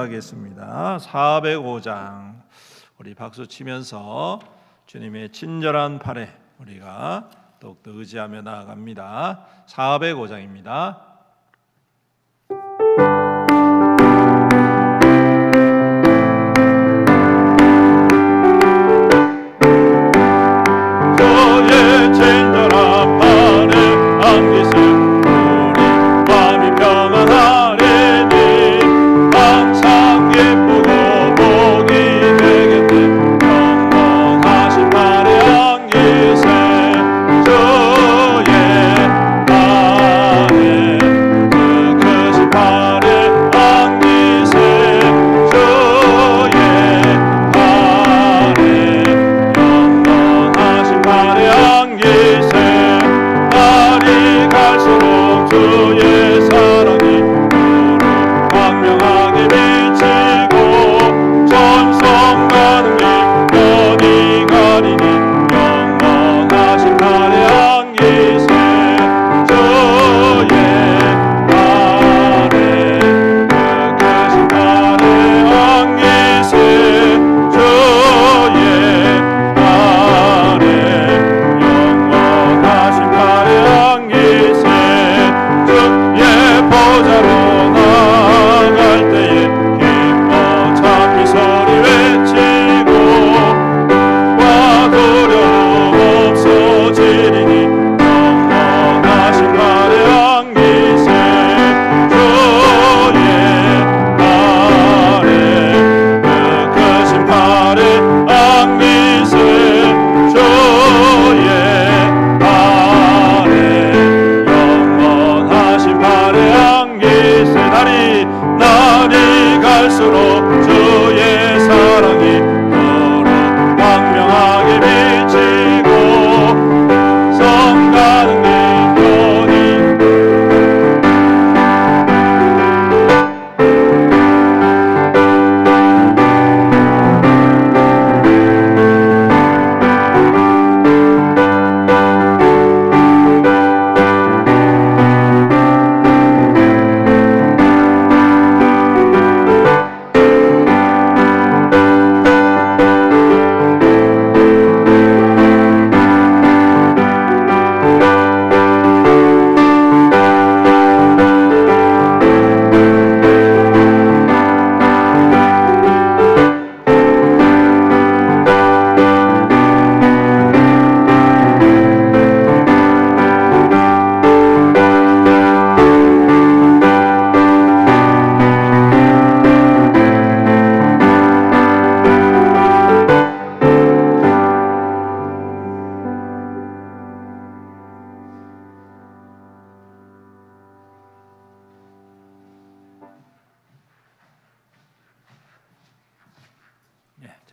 하겠습니다. 405장 우리 박수 치면서 주님의 친절한 팔에 우리가 더욱더 의지하며 나아갑니다. 405장입니다.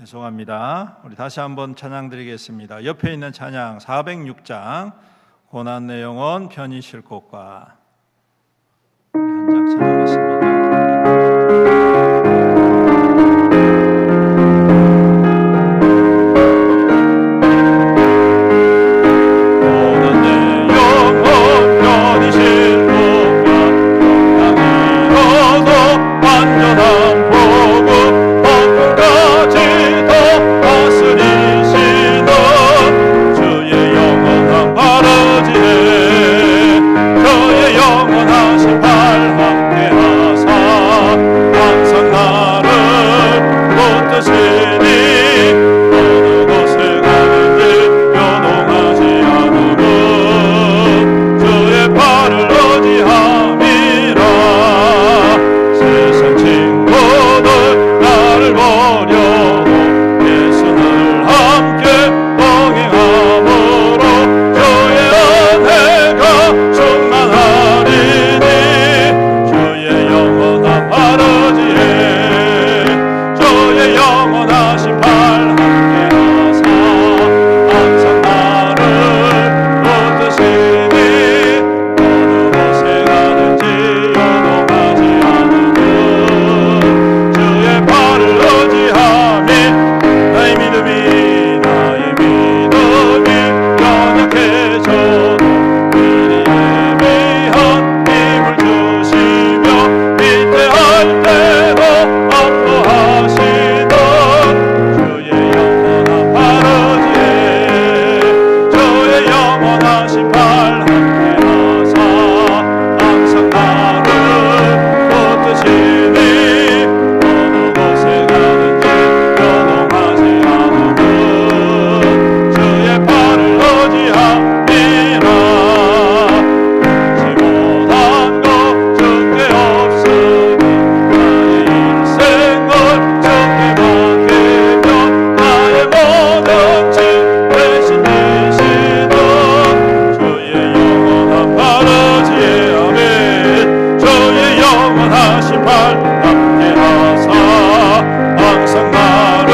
죄송합니다. 우리 다시 한번 찬양 드리겠습니다. 옆에 있는 찬양 406장 고난 내 영혼 편히 쉴 곳과 한 장 찬양하겠습니다. 영원하신 발 함께하 영원하신 팔 함께하사 항상 나를 붙드시니 어느 곳에 가든지 변동하지 않음은 주의 팔을 의지함이라. 지 못한 것 주께 없으니 나의 일생을 주께 맡기며 나의 모든 짐 대신 지시는 주의 영원한 팔 의지하며 주의 영원하신 팔 함께하사 항상 나를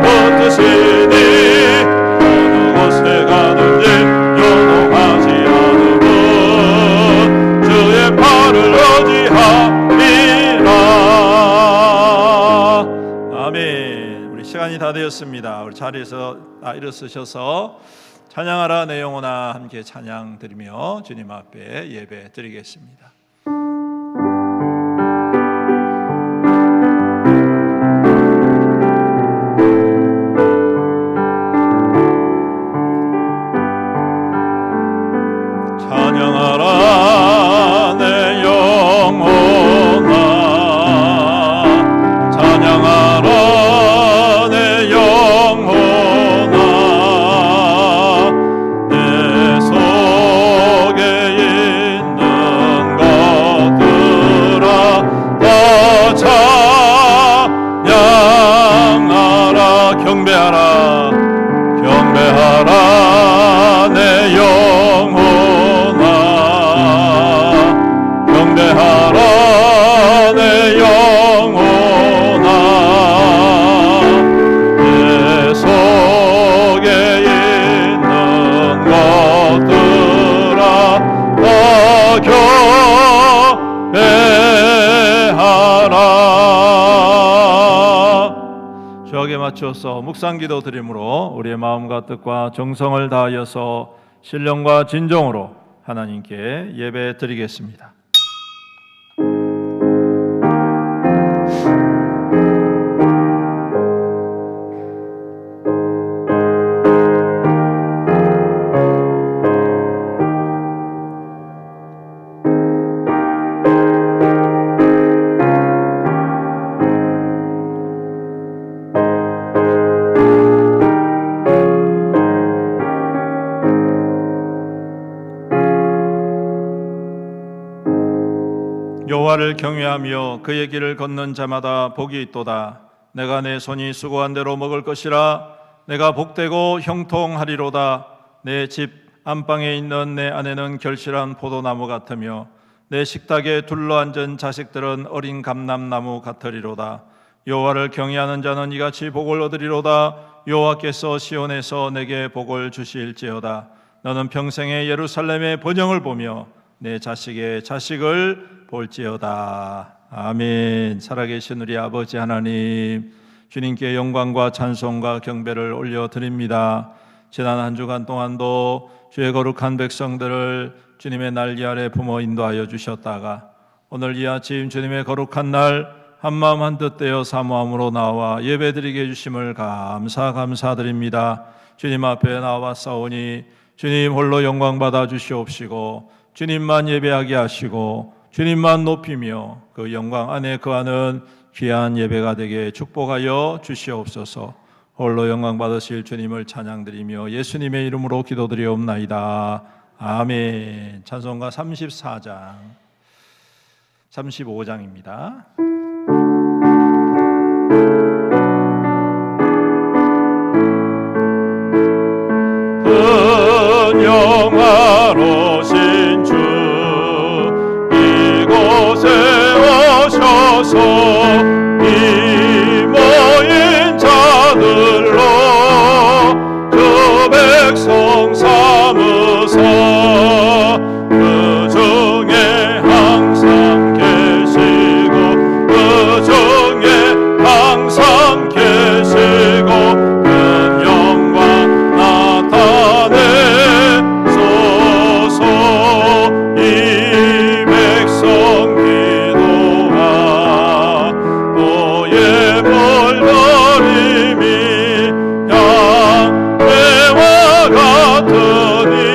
붙드시니 어느 곳에 가든지 요동하지 않음은 주의 팔을 의지함이라. 아멘. 우리 시간이 다 되었습니다. 우리 자리에서 일어서셔서 찬양하라 내 영혼아 함께 찬양 드리며 주님 앞에 예배 드리겠습니다. 찬양하라 내 영혼아 찬양하라 내 영혼아 내 속에 있는 것들아 다 찬양하라 경배하라 경배하라 내 영혼아 경배하라 내 영혼아 내 속에 있는 것들아 다 경배하라. 주에게 맞춰서 묵상기도 드림으로 우리의 마음과 뜻과 정성을 다하여서 신령과 진정으로 하나님께 예배 드리겠습니다. 여호와를 경외하며 그의 길을 걷는 자마다 복이 있도다. 내가 내 손이 수고한 대로 먹을 것이라. 내가 복되고 형통하리로다. 내 집 안방에 있는 내 아내는 결실한 포도나무 같으며 내 식탁에 둘러앉은 자식들은 어린 감람나무 같으리로다. 여호와를 경외하는 자는 이같이 복을 얻으리로다. 여호와께서 시온에서 내게 복을 주실지어다. 너는 평생에 예루살렘의 번영을 보며 내 자식의 자식을 볼지어다. 아멘. 살아계신 우리 아버지 하나님, 주님께 영광과 찬송과 경배를 올려드립니다. 지난 한 주간 동안도 주의 거룩한 백성들을 주님의 날개 아래 품어 인도하여 주셨다가 오늘 이 아침 주님의 거룩한 날 한마음 한뜻 되어 사모함으로 나와 예배드리게 해주심을 감사드립니다. 주님 앞에 나와싸우니 주님 홀로 영광 받아 주시옵시고 주님만 예배하게 하시고 주님만 높이며 그 영광 안에 거하는 귀한 예배가 되게 축복하여 주시옵소서. 홀로 영광 받으실 주님을 찬양드리며 예수님의 이름으로 기도드리옵나이다. 아멘. 찬송가 34장 35장입니다. 영화로신 주 이곳에 오셔서 이 모인 자들로 주 백성 삼으사 그 중에 항상 계시고 그 중에 항상 계시고 큰 영광 나타내 같으니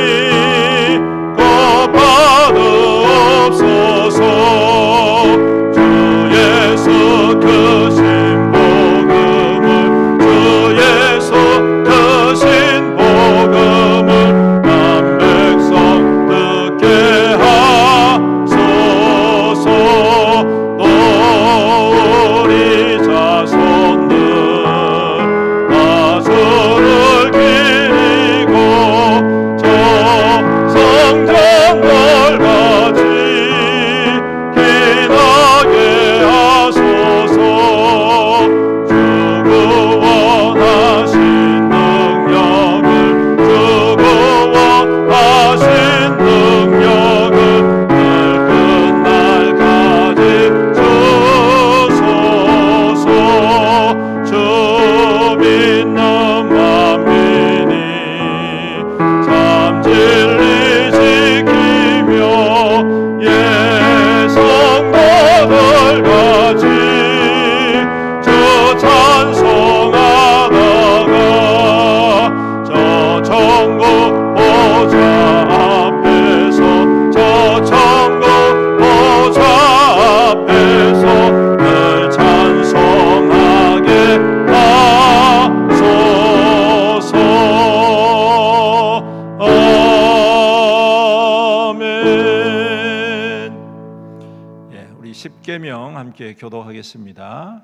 십계명 함께 교독하겠습니다.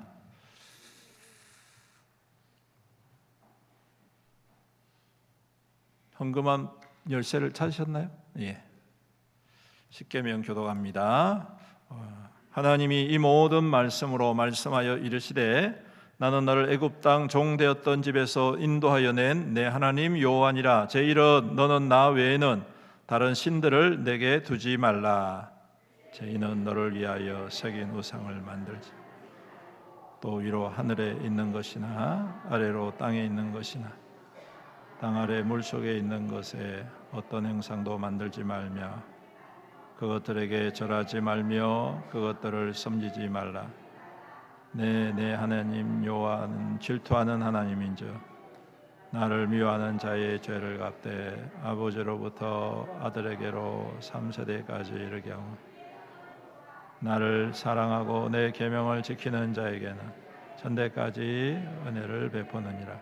헌금함 열쇠를 찾으셨나요? 예. 십계명 교독합니다. 하나님이 이 모든 말씀으로 말씀하여 이르시되 나는 너를 애굽 땅 종되었던 집에서 인도하여 낸 내 하나님 여호와니라. 제1은 너는 나 외에는 다른 신들을 내게 두지 말라. 제2는 너를 위하여 새긴 우상을 만들지. 또 위로 하늘에 있는 것이나 아래로 땅에 있는 것이나 땅 아래 물속에 있는 것에 어떤 형상도 만들지 말며 그것들에게 절하지 말며 그것들을 섬기지 말라. 내 하나님 여호와는 질투하는 하나님인즉 나를 미워하는 자의 죄를 갚되 아버지로부터 아들에게로 3세대까지 이르게 하고 나를 사랑하고 내 계명을 지키는 자에게는 천대까지 은혜를 베푸느니라.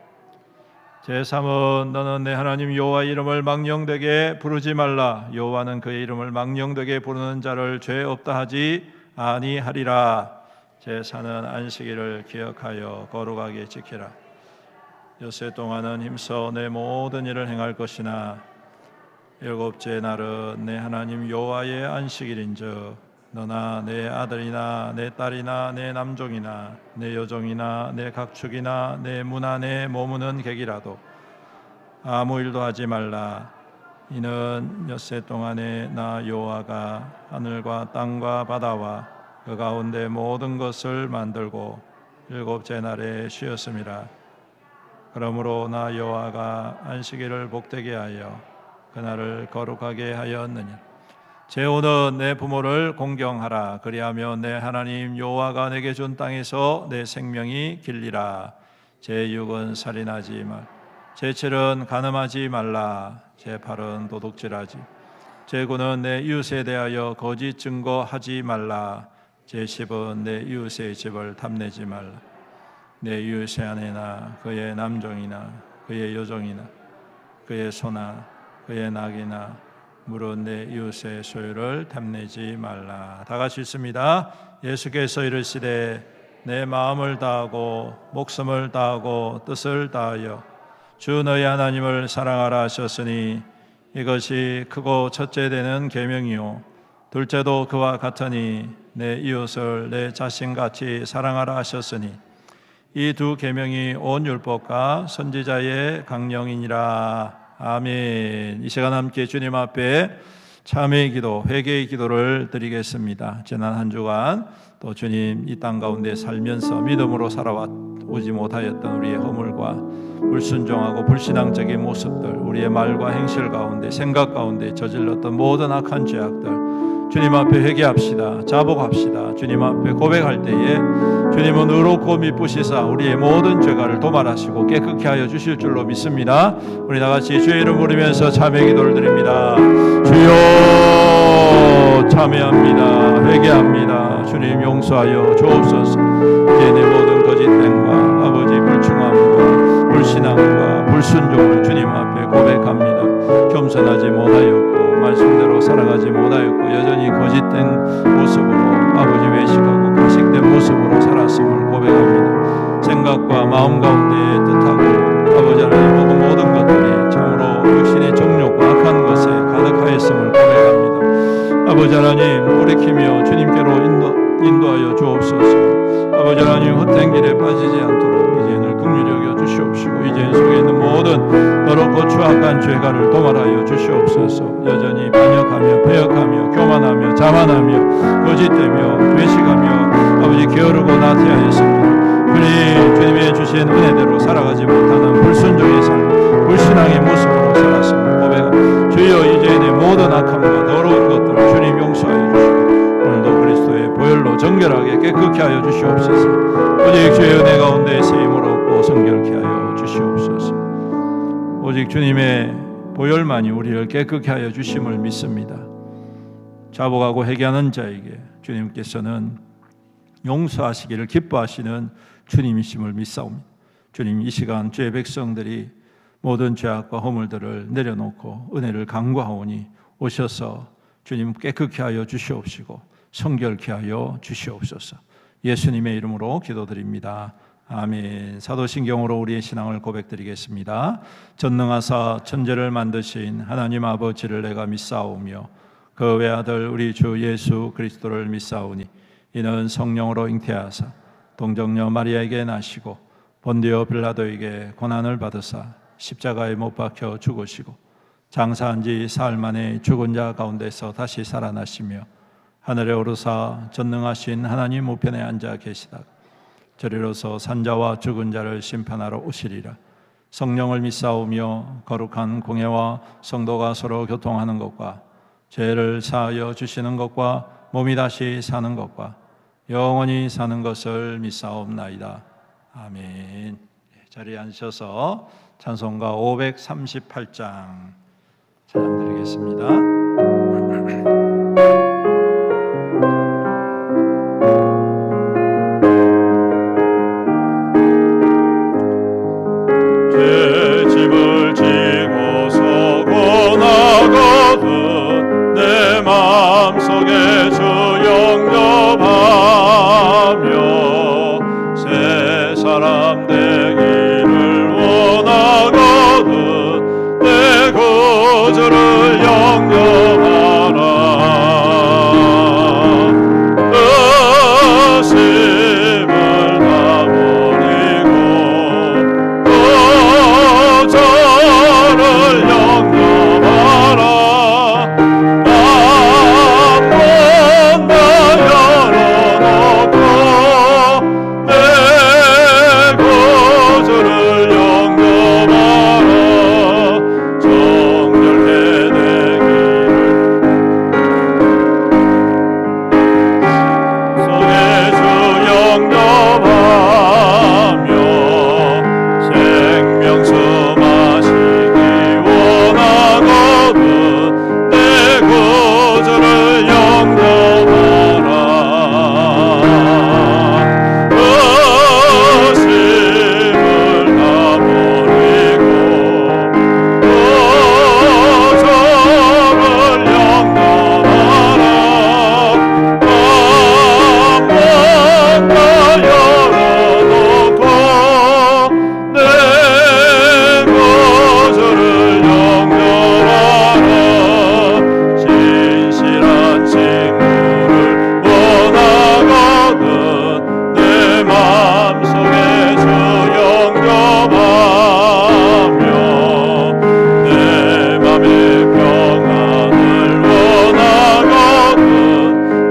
제3은 너는 내 하나님 여호와 이름을 망령되게 부르지 말라. 여호와는 그의 이름을 망령되게 부르는 자를 죄 없다 하지 아니하리라. 제4는 안식일을 기억하여 거룩하게 지키라. 엿새 동안은 힘써 내 모든 일을 행할 것이나 일곱째 날은 내 하나님 여호와의 안식일인즉 너나 내 아들이나 내 딸이나 내 남종이나 내 여종이나 내 각축이나 내 문화 내 머무는 객이라도 아무 일도 하지 말라. 이는 엿새 동안에 나 여호와가 하늘과 땅과 바다와 그 가운데 모든 것을 만들고 일곱째 날에 쉬었음이라. 그러므로 나 여호와가 안식일을 복되게 하여 그날을 거룩하게 하였느니라. 제5는 내 부모를 공경하라. 그리하면 내 하나님 여호와가 내게 준 땅에서 내 생명이 길리라. 제6은 살인하지 말. 제7은 간음하지 말라. 제8은 도둑질하지. 제9는 내 이웃에 대하여 거짓 증거하지 말라. 제10은 내 이웃의 집을 탐내지 말라. 내 이웃의 아내나 그의 남종이나 그의 여종이나 그의 소나 그의 낙이나 물은 내 이웃의 소유를 탐내지 말라. 다 같이 읽습니다. 예수께서 이르시되 내 마음을 다하고 목숨을 다하고 뜻을 다하여 주 너희 하나님을 사랑하라 하셨으니 이것이 크고 첫째 되는 계명이요 둘째도 그와 같으니 내 이웃을 내 자신같이 사랑하라 하셨으니 이 두 계명이 온 율법과 선지자의 강령이니라. 아멘. 이 시간 함께 주님 앞에 참회의 기도, 회개의 기도를 드리겠습니다. 지난 한 주간 또 주님 이 땅 가운데 살면서 믿음으로 살아오지 못하였던 우리의 허물과 불순종하고 불신앙적인 모습들, 우리의 말과 행실 가운데 생각 가운데 저질렀던 모든 악한 죄악들 주님 앞에 회개합시다. 자복합시다. 주님 앞에 고백할 때에 주님은 의롭고 미쁘시사 우리의 모든 죄가를 도말하시고 깨끗게 하여 주실 줄로 믿습니다. 우리 다같이 주의 이름 부르면서 참회 기도를 드립니다. 주여 참회합니다. 회개합니다. 주님 용서하여 주옵소서. 이제 내 모든 거짓 행과 아버지 불충함과 불신앙과 불순종을 주님 앞에 고백합니다. 겸손하지 못하였고 말씀대로 살아가지 못하였고 여전히 거짓된 모습으로 아버지 외식하고 가식된 모습으로 살았음을 고백합니다. 생각과 마음 가운데 뜻하고 아버지 하나님 먹은 모든 것들이 참으로 육신의 정욕과 악한 것에 가득하였음을 고백합니다. 아버지 하나님 돌이키며 주님께로 인도하여 주옵소서. 아버지 하나님 헛된 길에 빠지지 않도록 이제는 긍휼히 여겨 주시옵시고 이제 속에 있는 모든 더럽고 추악한 죄가를 도말하여 주시옵소서. 여전히 반역하며 배역하며 교만하며 자만하며 거짓되며 외식하며 아버지 게으르고 나태하였습니다. 주님의 주신 은혜대로 살아가지 못하는 불순종의 삶, 불신앙의 모습으로 살았음을 고백합니다. 주여 이제 내 모든 악함과 더러운 것들을 주님 용서하여 주시고 오늘도 그리스도의 보혈로 정결하게 깨끗게 하여 주시옵소서. 오직 주의 은혜 가운데 쓰임을 얻고 성결케 하여 주시옵소서. 오직 주님의 보혈만이 우리를 깨끗게 하여 주심을 믿습니다. 자복하고 회개하는 자에게 주님께서는 용서하시기를 기뻐하시는 주님이심을 믿사옵니다. 주님 이 시간 주의 백성들이 모든 죄악과 허물들을 내려놓고 은혜를 간구하오니 오셔서 주님 깨끗게 하여 주시옵시고 성결케 하여 주시옵소서. 예수님의 이름으로 기도드립니다. 아멘. 사도신경으로 우리의 신앙을 고백드리겠습니다. 전능하사 천지를 만드신 하나님 아버지를 내가 믿사오며 그 외아들 우리 주 예수 그리스도를 믿사오니 이는 성령으로 잉태하사 동정녀 마리아에게 나시고 본디오 빌라도에게 고난을 받으사 십자가에 못 박혀 죽으시고 장사한 지 사흘 만에 죽은 자 가운데서 다시 살아나시며 하늘에 오르사 전능하신 하나님 우편에 앉아 계시다가 저리로서 산자와 죽은 자를 심판하러 오시리라. 성령을 믿사오며 거룩한 공예와 성도가 서로 교통하는 것과 죄를 사하여 주시는 것과 몸이 다시 사는 것과 영원히 사는 것을 믿사옵나이다. 아멘. 자리에 앉으셔서 찬송가 538장 찬양드리겠습니다. 죄짐을 지고 서고 나거든 내 마음속에 주 영접하며 새 사람 되기를 원하거든 내 구주를 영접하라. 의심을 다 버리고 저를 영접하라. 마음만 다 열어놓고 내 구주를 영접하라. 정결케 되기를 속에 주 영접하며 생명수 마시기 원하거든 내 구주를 영접하라. 의심을 다 버리고 저를 영접하라. 마음만 다 열어놓고 내 구주를 영접하라. 진실한 친구를 원하거든 내 마음속에 주 영접하며 내 맘의 평안을 원하거든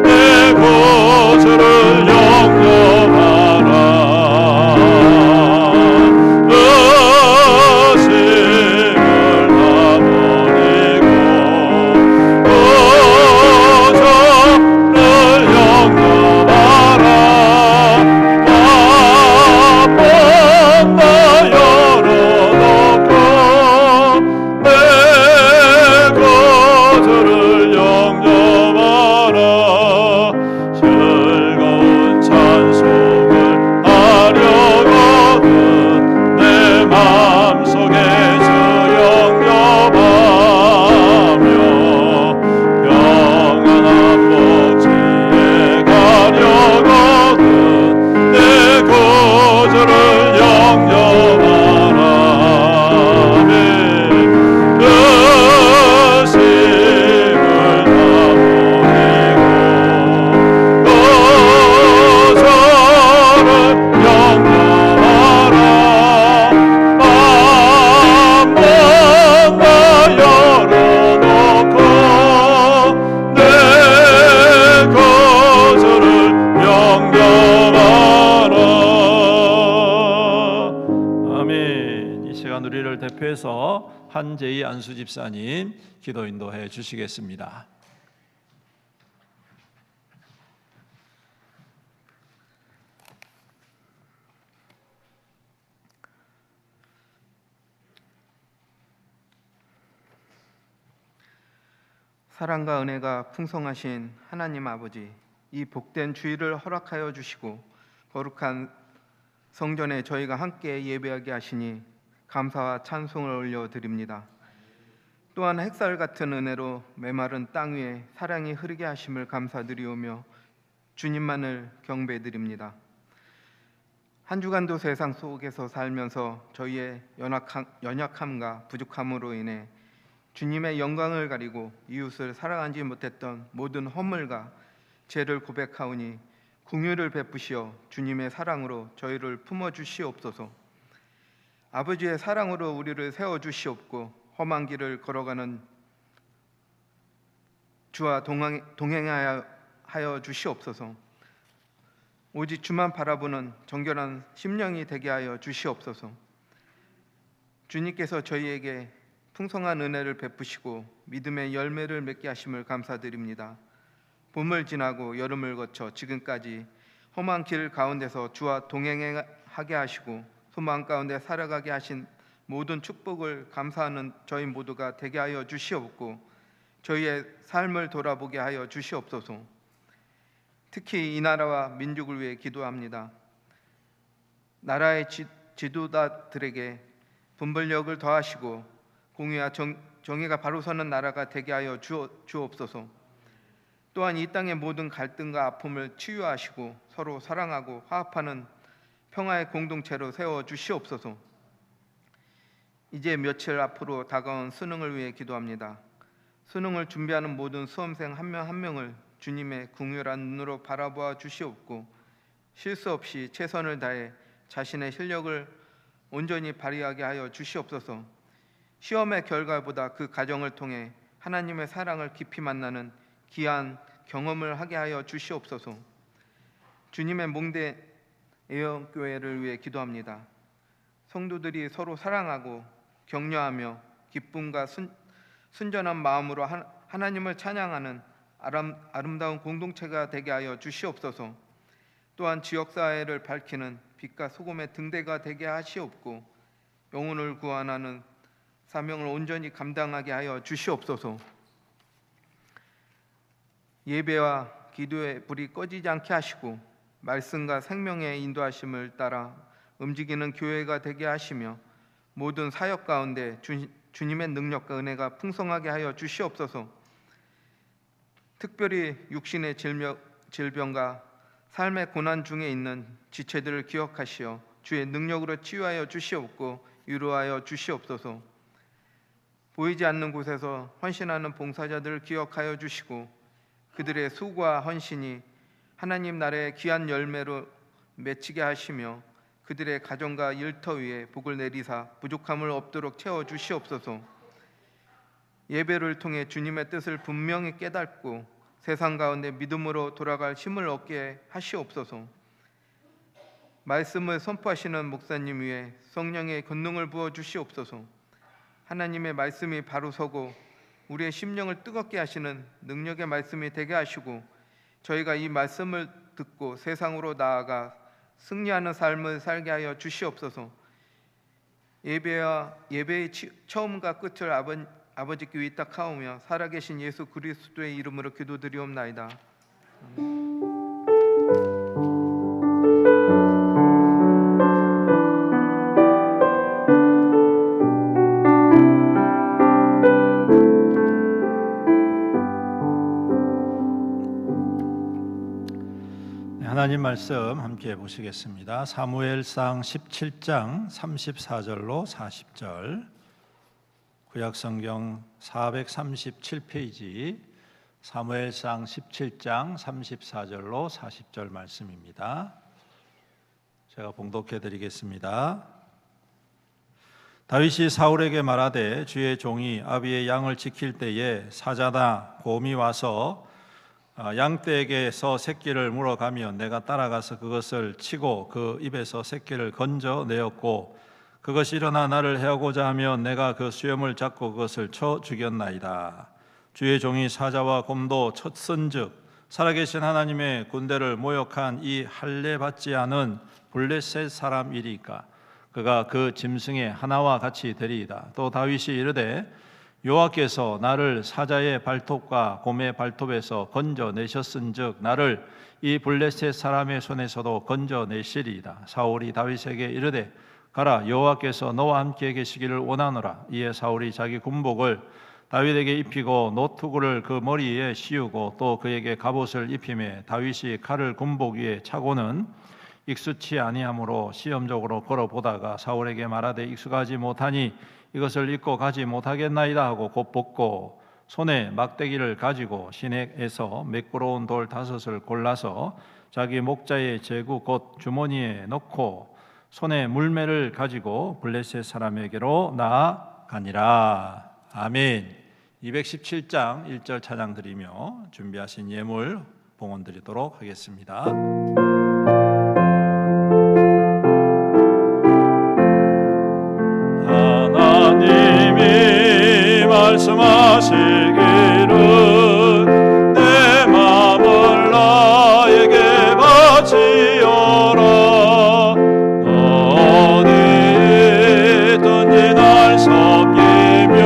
내 구주를 영접하라. 의심을 다 버리고 저를 영접하라. 마음만 다 열어놓고 내 구주를 영접하라. 즐거운 찬송을 하려거든 내 마음속에 주 영접하며 평안한 복지에 가려거든 내 구주를 영접하라. 아멘. 의심을 다 버리고 저를 영접하라. 마음만 다 열어놓고 내 구주를 영접하라. 아멘. 이 시간 우리를 대표해서 한재희 안수 집사님 기도 인도해 주시겠습니다. 사랑과 은혜가 풍성하신 하나님 아버지, 이 복된 주일을 허락하여 주시고 거룩한 성전에 저희가 함께 예배하게 하시니 감사와 찬송을 올려드립니다. 또한 햇살 같은 은혜로 메마른 땅 위에 사랑이 흐르게 하심을 감사드리오며 주님만을 경배드립니다. 한 주간도 세상 속에서 살면서 저희의 연약함과 부족함으로 인해 주님의 영광을 가리고 이웃을 사랑하지 못했던 모든 허물과 죄를 고백하오니 긍휼을 베푸시어 주님의 사랑으로 저희를 품어주시옵소서. 아버지의 사랑으로 우리를 세워주시옵고 험한 길을 걸어가는 주와 동행하여 주시옵소서. 오직 주만 바라보는 정결한 심령이 되게 하여 주시옵소서. 주님께서 저희에게 풍성한 은혜를 베푸시고 믿음의 열매를 맺게 하심을 감사드립니다. 봄을 지나고 여름을 거쳐 지금까지 험한 길 가운데서 주와 동행하게 하시고 소망 가운데 살아가게 하신 모든 축복을 감사하는 저희 모두가 되게 하여 주시옵고 저희의 삶을 돌아보게 하여 주시옵소서. 특히 이 나라와 민족을 위해 기도합니다. 나라의 지도자들에게 분별력을 더하시고 공의와 정의가 바로 서는 나라가 되게 하여 주옵소서. 또한 이 땅의 모든 갈등과 아픔을 치유하시고 서로 사랑하고 화합하는 평화의 공동체로 세워 주시옵소서. 이제 며칠 앞으로 다가온 수능을 위해 기도합니다. 수능을 준비하는 모든 수험생 한 명 한 명을 주님의 긍휼한 눈으로 바라보아 주시옵고 실수 없이 최선을 다해 자신의 실력을 온전히 발휘하게 하여 주시옵소서. 시험의 결과보다 그 과정을 통해 하나님의 사랑을 깊이 만나는 귀한 경험을 하게 하여 주시옵소서. 주님의 몽대 애영교회를 위해 기도합니다. 성도들이 서로 사랑하고 격려하며 기쁨과 순전한 마음으로 하나님을 찬양하는 아름다운 공동체가 되게 하여 주시옵소서. 또한 지역사회를 밝히는 빛과 소금의 등대가 되게 하시옵고 영혼을 구원하는 사명을 온전히 감당하게 하여 주시옵소서. 예배와 기도의 불이 꺼지지 않게 하시고 말씀과 생명의 인도하심을 따라 움직이는 교회가 되게 하시며 모든 사역 가운데 주님의 능력과 은혜가 풍성하게 하여 주시옵소서. 특별히 육신의 질병과 삶의 고난 중에 있는 지체들을 기억하시어 주의 능력으로 치유하여 주시옵고 위로하여 주시옵소서. 보이지 않는 곳에서 헌신하는 봉사자들을 기억하여 주시고 그들의 수고와 헌신이 하나님 나라의 귀한 열매로 맺히게 하시며 그들의 가정과 일터 위에 복을 내리사 부족함을 없도록 채워 주시옵소서. 예배를 통해 주님의 뜻을 분명히 깨닫고 세상 가운데 믿음으로 돌아갈 힘을 얻게 하시옵소서. 말씀을 선포하시는 목사님 위에 성령의 권능을 부어 주시옵소서. 하나님의 말씀이 바로 서고 우리의 심령을 뜨겁게 하시는 능력의 말씀이 되게 하시고 저희가 이 말씀을 듣고 세상으로 나아가 승리하는 삶을 살게 하여 주시옵소서. 예배의 처음과 끝을 아버지께 위탁하오며 살아계신 예수 그리스도의 이름으로 기도드리옵나이다. 하나님 말씀 함께 보시겠습니다. 사무엘상 17장 34절로 40절, 구약성경 437페이지 사무엘상 17장 34절로 40절 말씀입니다. 제가 봉독해 드리겠습니다. 다윗이 사울에게 말하되 주의 종이 아비의 양을 지킬 때에 사자나 곰이 와서 양떼에게서 새끼를 물어가며 내가 따라가서 그것을 치고 그 입에서 새끼를 건져내었고 그것이 일어나 나를 해하고자 하면 내가 그 수염을 잡고 그것을 쳐 죽였나이다. 주의 종이 사자와 곰도 쳤은즉 살아계신 하나님의 군대를 모욕한 이 할례 받지 않은 블레셋 사람이리까 그가 그 짐승의 하나와 같이 되리이다. 또 다윗이 이르되 여호와께서 나를 사자의 발톱과 곰의 발톱에서 건져내셨은즉 나를 이 블레셋 사람의 손에서도 건져내시리이다. 사울이 다윗에게 이르되 가라, 여호와께서 너와 함께 계시기를 원하노라. 이에 사울이 자기 군복을 다윗에게 입히고 노투구를 그 머리에 씌우고 또 그에게 갑옷을 입히매 다윗이 칼을 군복 위에 차고는 익숙치 아니하므로 시험적으로 걸어보다가 사울에게 말하되 익숙하지 못하니 이것을 입고 가지 못하겠나이다 하고 곧 벗고 손에 막대기를 가지고 시내에서 매끄러운 돌 5을 골라서 자기 목자의 제구 곧 주머니에 넣고 손에 물매를 가지고 블레셋 사람에게로 나아가니라. 아멘. 217장 1절 찬양 드리며 준비하신 예물 봉헌 드리도록 하겠습니다. 하나님이 말씀하시기를 내 마음을 나에게 바치어라. 어디 있든지 날 섬기며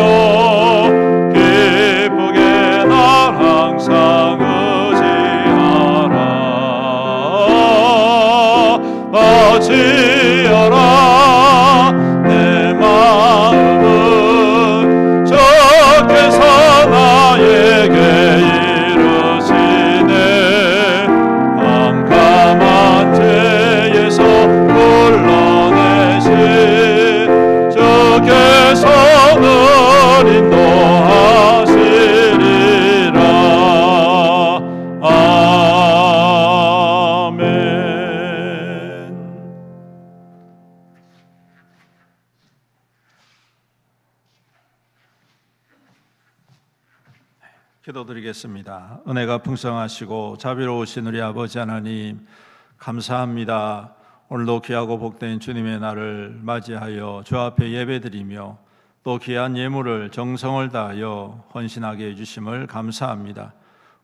기쁘게 날 항상 의지하라. 바치어라. 내 마음은 주께서 나에게 이르시네. 깜깜한 죄에서 불러내신 주께서 늘 인도하시리라. 아멘. 기도드리겠습니다. 은혜가 풍성하시고 자비로우신 우리 아버지 하나님, 감사합니다. 오늘도 귀하고 복된 주님의 날을 맞이하여 주 앞에 예배드리며 또 귀한 예물을 정성을 다하여 헌신하게 해주심을 감사합니다.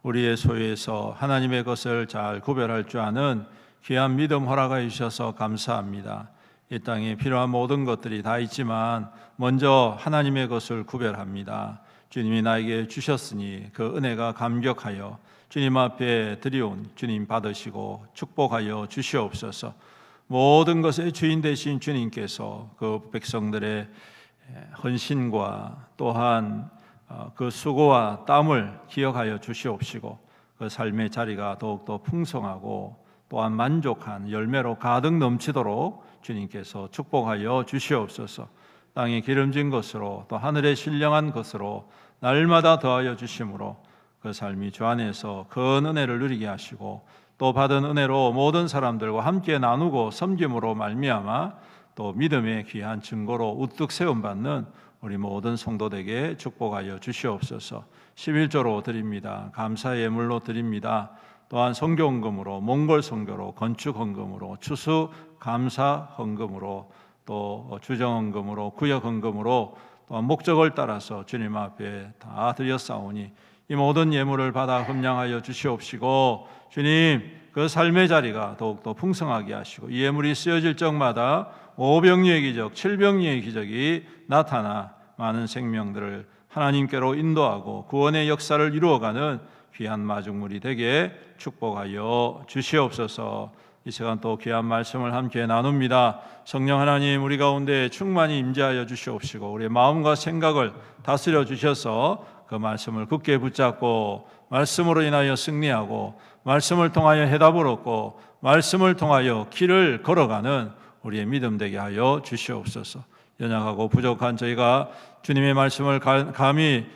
우리의 소유에서 하나님의 것을 잘 구별할 줄 아는 귀한 믿음 허락하여 주셔서 감사합니다. 이 땅에 필요한 모든 것들이 다 있지만 먼저 하나님의 것을 구별합니다. 주님이 나에게 주셨으니 그 은혜가 감격하여 주님 앞에 드리온 주님 받으시고 축복하여 주시옵소서. 모든 것의 주인 되신 주님께서 그 백성들의 헌신과 또한 그 수고와 땀을 기억하여 주시옵시고 그 삶의 자리가 더욱더 풍성하고 또한 만족한 열매로 가득 넘치도록 주님께서 축복하여 주시옵소서. 땅에 기름진 것으로 또 하늘에 신령한 것으로 날마다 더하여 주심으로 그 삶이 주 안에서 큰 은혜를 누리게 하시고 또 받은 은혜로 모든 사람들과 함께 나누고 섬김으로 말미암아 또 믿음의 귀한 증거로 우뚝 세움받는 우리 모든 성도들에게 축복하여 주시옵소서. 11조로 드립니다. 감사의 예물로 드립니다. 또한 선교 헌금으로, 몽골 선교로, 건축 헌금으로, 추수 감사 헌금으로, 또 주정 헌금으로, 구역 헌금으로 또한 목적을 따라서 주님 앞에 다 드렸사오니 이 모든 예물을 받아 흠량하여 주시옵시고 주님 그 삶의 자리가 더욱더 풍성하게 하시고 이 예물이 쓰여질 적마다 오병이의 기적, 칠병이의 기적이 나타나 많은 생명들을 하나님께로 인도하고 구원의 역사를 이루어가는 귀한 마중물이 되게 축복하여 주시옵소서. 이 시간 또 귀한 말씀을 함께 나눕니다. 성령 하나님 우리 가운데 충만히 임재하여 주시옵시고 우리의 마음과 생각을 다스려 주셔서 그 말씀을 굳게 붙잡고 말씀으로 인하여 승리하고 말씀을 통하여 해답을 얻고 말씀을 통하여 길을 걸어가는 우리의 믿음 되게 하여 주시옵소서. 연약하고 부족한 저희가 주님의 말씀을 감히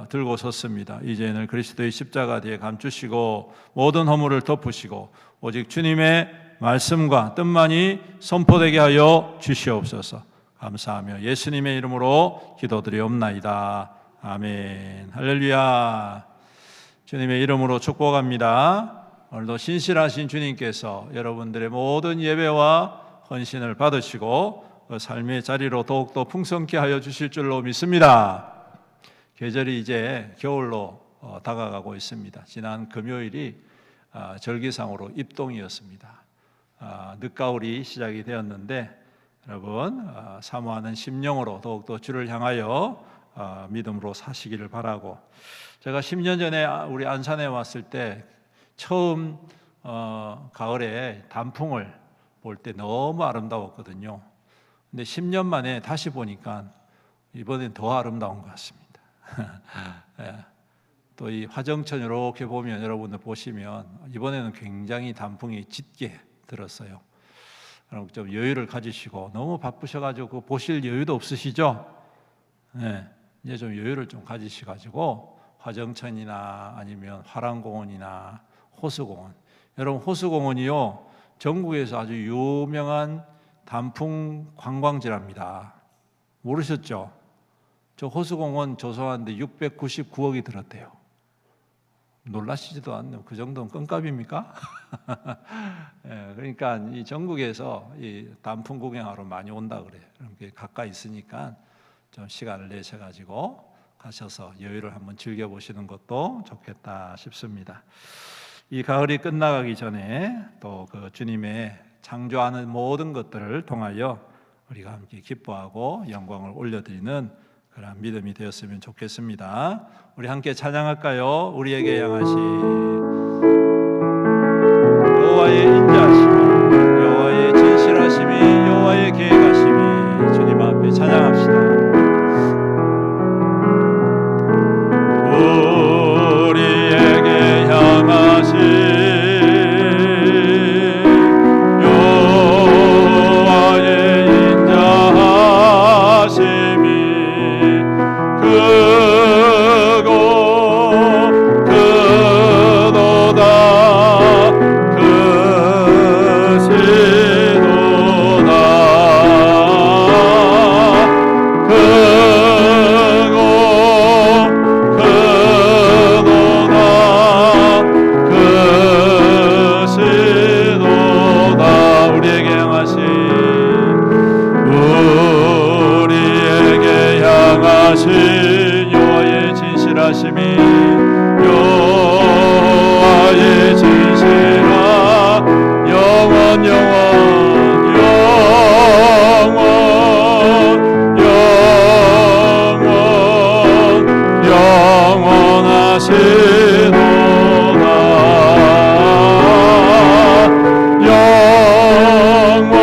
들고 섰습니다. 이제는 그리스도의 십자가 뒤에 감추시고 모든 허물을 덮으시고 오직 주님의 말씀과 뜻만이 선포되게 하여 주시옵소서. 감사하며 예수님의 이름으로 기도드리옵나이다. 아멘. 할렐루야. 주님의 이름으로 축복합니다. 오늘도 신실하신 주님께서 여러분들의 모든 예배와 헌신을 받으시고 그 삶의 자리로 더욱더 풍성케 하여 주실 줄로 믿습니다. 계절이 이제 겨울로 다가가고 있습니다. 지난 금요일이 절기상으로 입동이었습니다. 늦가을이 시작이 되었는데 여러분 사모하는 심령으로 더욱더 주를 향하여 믿음으로 사시기를 바라고, 제가 10년 전에 우리 안산에 왔을 때 처음 가을에 단풍을 볼 때 너무 아름다웠거든요. 근데 10년 만에 다시 보니까 이번엔 더 아름다운 것 같습니다. 또 이 화정천 이렇게 보면 여러분들 보시면 이번에는 굉장히 단풍이 짙게 들었어요. 그럼 좀 여유를 가지시고 너무 바쁘셔가지고 보실 여유도 없으시죠? 네, 이제 좀 여유를 좀 가지셔가지고 화정천이나 아니면 화랑공원이나 호수공원. 여러분 호수공원이요 전국에서 아주 유명한 단풍 관광지랍니다. 모르셨죠? 저 호수공원 조성하는데 699억이 들었대요. 놀라시지도 않네요. 그 정도는 껌값입니까? 예, 그러니까 이 전국에서 이 단풍 구경하러 많이 온다 그래요. 그렇게 가까이 있으니까 좀 시간을 내셔가지고 가셔서 여유를 한번 즐겨보시는 것도 좋겠다 싶습니다. 이 가을이 끝나가기 전에 또 그 주님의 창조하는 모든 것들을 통하여 우리가 함께 기뻐하고 영광을 올려드리는 그런 믿음이 되었으면 좋겠습니다. 우리 함께 찬양할까요? 우리에게 향하신 여호와의 인자하심이, 여호와의 진실하심이, 여호와의 계획하심이 주님 앞에 찬양합시다. 우리에게 향하신 여호와의 인자하심이 크고 크도다 크시도다 크고 크도다 크시도다 우리에게 향하신 여호와의 진실하심이 여호와의 진실하 영원 영원 영원 영원 영원하시도다 영원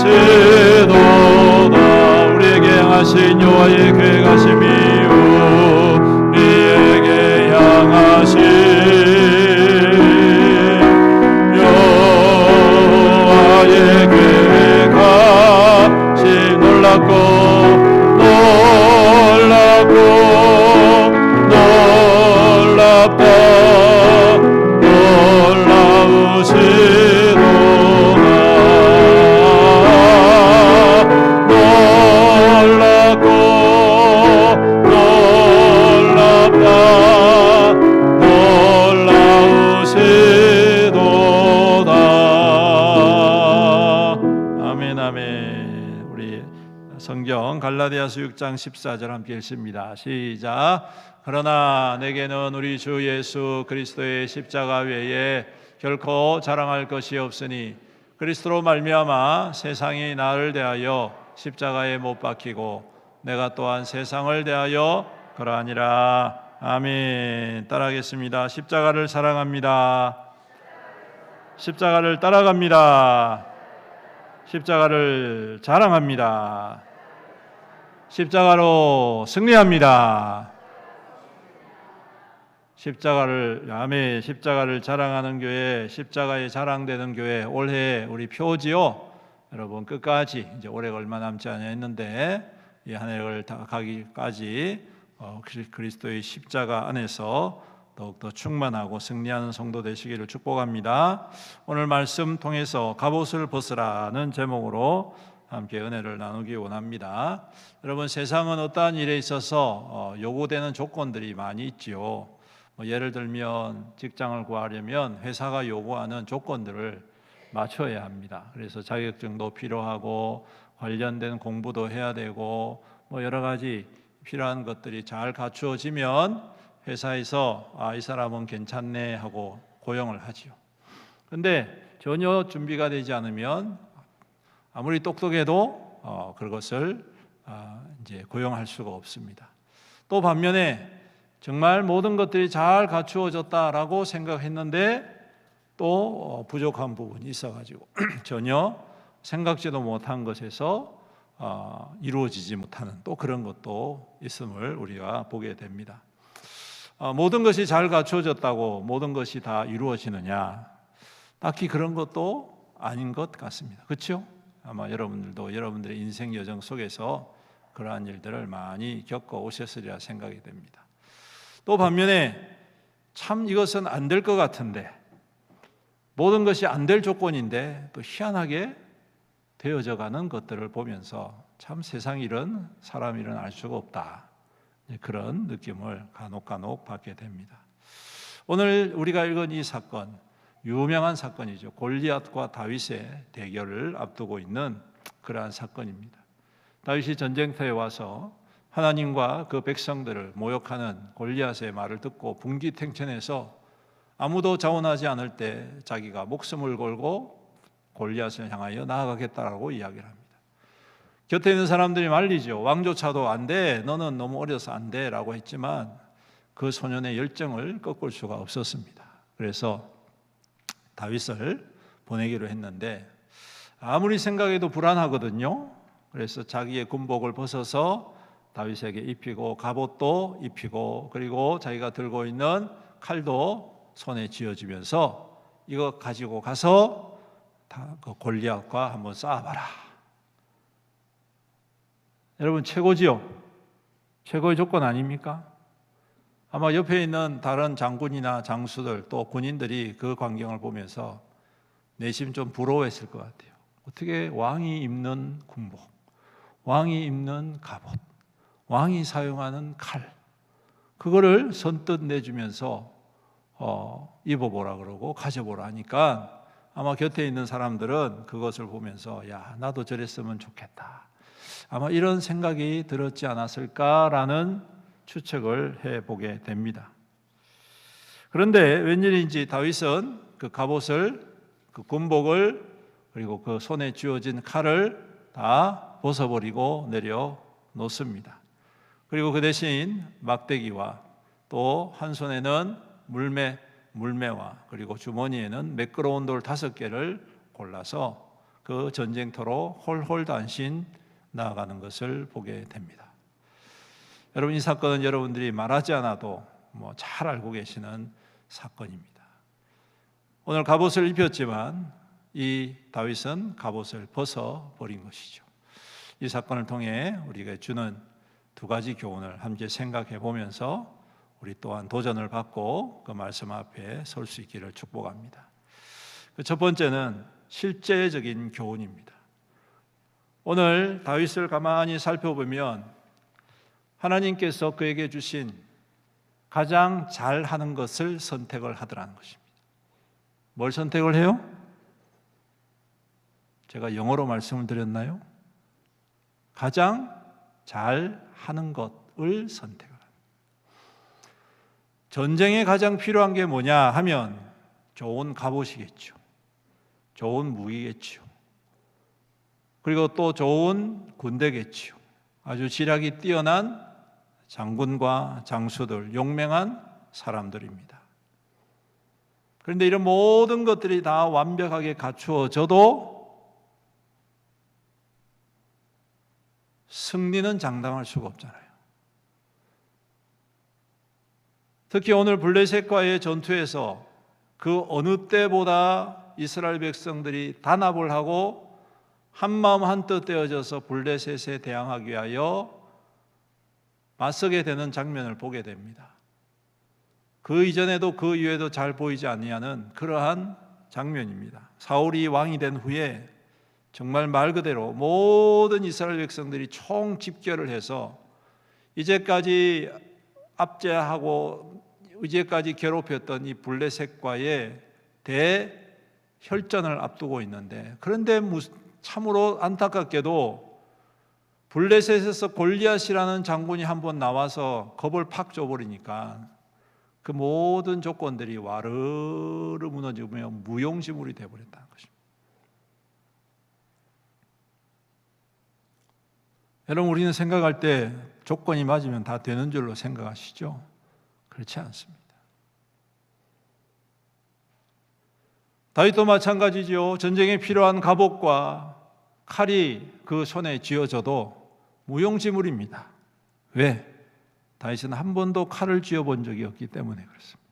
영원하시도다 우리에게 향하신 여호와의 계획하심이 우리에게 향하신 여호와의 계획하심 놀랍고 놀랍고 놀랍다 놀라우시도다 놀랍고 놀랍다 놀라우시도다 아멘 아멘. 우리 성경 갈라디아서 6장 14절 함께 읽습니다. 시작. 그러나 내게는 우리 주 예수 그리스도의 십자가 외에 결코 자랑할 것이 없으니 그리스도로 말미암아 세상이 나를 대하여 십자가에 못 박히고 내가 또한 세상을 대하여 그러하니라. 아멘. 따라하겠습니다. 십자가를 사랑합니다. 십자가를 따라갑니다. 십자가를 자랑합니다. 십자가로 승리합니다. 십자가를 자랑하는 교회, 십자가에 자랑되는 교회, 올해 우리 표지요. 여러분 끝까지 이제 올해가 얼마 남지 않았는데 이 한 해를 다 가기까지 그리스도의 십자가 안에서 더욱더 충만하고 승리하는 성도 되시기를 축복합니다. 오늘 말씀 통해서 갑옷을 벗으라는 제목으로 함께 은혜를 나누기 원합니다. 여러분 세상은 어떠한 일에 있어서 요구되는 조건들이 많이 있지요. 예를 들면 직장을 구하려면 회사가 요구하는 조건들을 맞춰야 합니다. 그래서 자격증도 필요하고 관련된 공부도 해야 되고 여러 가지 필요한 것들이 잘 갖추어지면 회사에서 이 사람은 괜찮네 하고 고용을 하지요. 그런데 전혀 준비가 되지 않으면 아무리 똑똑해도 그것을 이제 고용할 수가 없습니다. 또 반면에 정말 모든 것들이 잘 갖추어졌다라고 생각했는데 또 부족한 부분이 있어가지고 전혀 생각지도 못한 것에서 이루어지지 못하는 또 그런 것도 있음을 우리가 보게 됩니다. 모든 것이 잘 갖추어졌다고 모든 것이 다 이루어지느냐? 딱히 그런 것도 아닌 것 같습니다. 그렇죠? 아마 여러분들도 여러분들의 인생 여정 속에서 그러한 일들을 많이 겪어 오셨으리라 생각이 됩니다. 또 반면에 참 이것은 안 될 것 같은데, 모든 것이 안 될 조건인데 또 희한하게 되어져 가는 것들을 보면서 참 세상 일은 사람 일은 알 수가 없다, 그런 느낌을 간혹 받게 됩니다. 오늘 우리가 읽은 이 사건, 유명한 사건이죠. 골리앗과 다윗의 대결을 앞두고 있는 그러한 사건입니다. 다윗이 전쟁터에 와서 하나님과 그 백성들을 모욕하는 골리앗의 말을 듣고 분기탱천해서 아무도 자원하지 않을 때 자기가 목숨을 걸고 골리앗을 향하여 나아가겠다라고 이야기를 합니다. 곁에 있는 사람들이 말리죠. 왕조차도 안 돼, 너는 너무 어려서 안 돼 라고 했지만 그 소년의 열정을 꺾을 수가 없었습니다. 그래서 다윗을 보내기로 했는데 아무리 생각해도 불안하거든요. 그래서 자기의 군복을 벗어서 다윗에게 입히고 갑옷도 입히고 그리고 자기가 들고 있는 칼도 손에 쥐어주면서 이거 가지고 가서 그 골리앗과 한번 싸워봐라. 여러분, 최고지요? 최고의 조건 아닙니까? 아마 옆에 있는 다른 장군이나 장수들 또 군인들이 그 광경을 보면서 내심 좀 부러워했을 것 같아요. 어떻게 왕이 입는 군복, 왕이 입는 갑옷, 왕이 사용하는 칼, 그거를 선뜻 내주면서 입어보라 그러고 가져보라 하니까 아마 곁에 있는 사람들은 그것을 보면서 야, 나도 저랬으면 좋겠다, 아마 이런 생각이 들었지 않았을까라는 추측을 해보게 됩니다. 그런데 웬일인지 다윗은 그 갑옷을, 그 군복을, 그리고 그 손에 쥐어진 칼을 다 벗어버리고 내려놓습니다. 그리고 그 대신 막대기와 또 한 손에는 물매와 그리고 주머니에는 매끄러운 돌 5개를 골라서 그 전쟁터로 홀홀단신 나아가는 것을 보게 됩니다. 여러분, 이 사건은 여러분들이 말하지 않아도 잘 알고 계시는 사건입니다. 오늘 갑옷을 입혔지만 이 다윗은 갑옷을 벗어버린 것이죠. 이 사건을 통해 우리가 주는 2가지 교훈을 함께 생각해 보면서 우리 또한 도전을 받고 그 말씀 앞에 설 수 있기를 축복합니다. 그 첫 번째는 실제적인 교훈입니다. 오늘 다윗을 가만히 살펴보면 하나님께서 그에게 주신 가장 잘하는 것을 선택을 하더라는 것입니다. 뭘 선택을 해요? 제가 영어로 말씀을 드렸나요? 가장 잘하는 것을 선택을 합니다. 전쟁에 가장 필요한 게 뭐냐 하면 좋은 갑옷이겠죠. 좋은 무기겠죠. 그리고 또 좋은 군대겠죠. 아주 지략이 뛰어난 장군과 장수들, 용맹한 사람들입니다. 그런데 이런 모든 것들이 다 완벽하게 갖추어져도 승리는 장담할 수가 없잖아요. 특히 오늘 블레셋과의 전투에서 그 어느 때보다 이스라엘 백성들이 단합을 하고 한마음 한뜻 되어져서 블레셋에 대항하기 위하여 맞서게 되는 장면을 보게 됩니다. 그 이전에도 그 이후에도 잘 보이지 아니하는 그러한 장면입니다. 사울이 왕이 된 후에 정말 말 그대로 모든 이스라엘 백성들이 총 집결을 해서 이제까지 압제하고 이제까지 괴롭혔던 이 블레셋과의 대혈전을 앞두고 있는데, 그런데 참으로 안타깝게도 블레셋에서 골리앗이라는 장군이 한번 나와서 겁을 팍 줘버리니까 그 모든 조건들이 와르르 무너지며 무용지물이 되어버렸다는 것입니다. 여러분, 우리는 생각할 때 조건이 맞으면 다 되는 줄로 생각하시죠? 그렇지 않습니다. 다윗도 마찬가지죠. 전쟁에 필요한 갑옷과 칼이 그 손에 쥐어져도 무용지물입니다. 왜? 다윗은 한 번도 칼을 쥐어본 적이 없기 때문에 그렇습니다.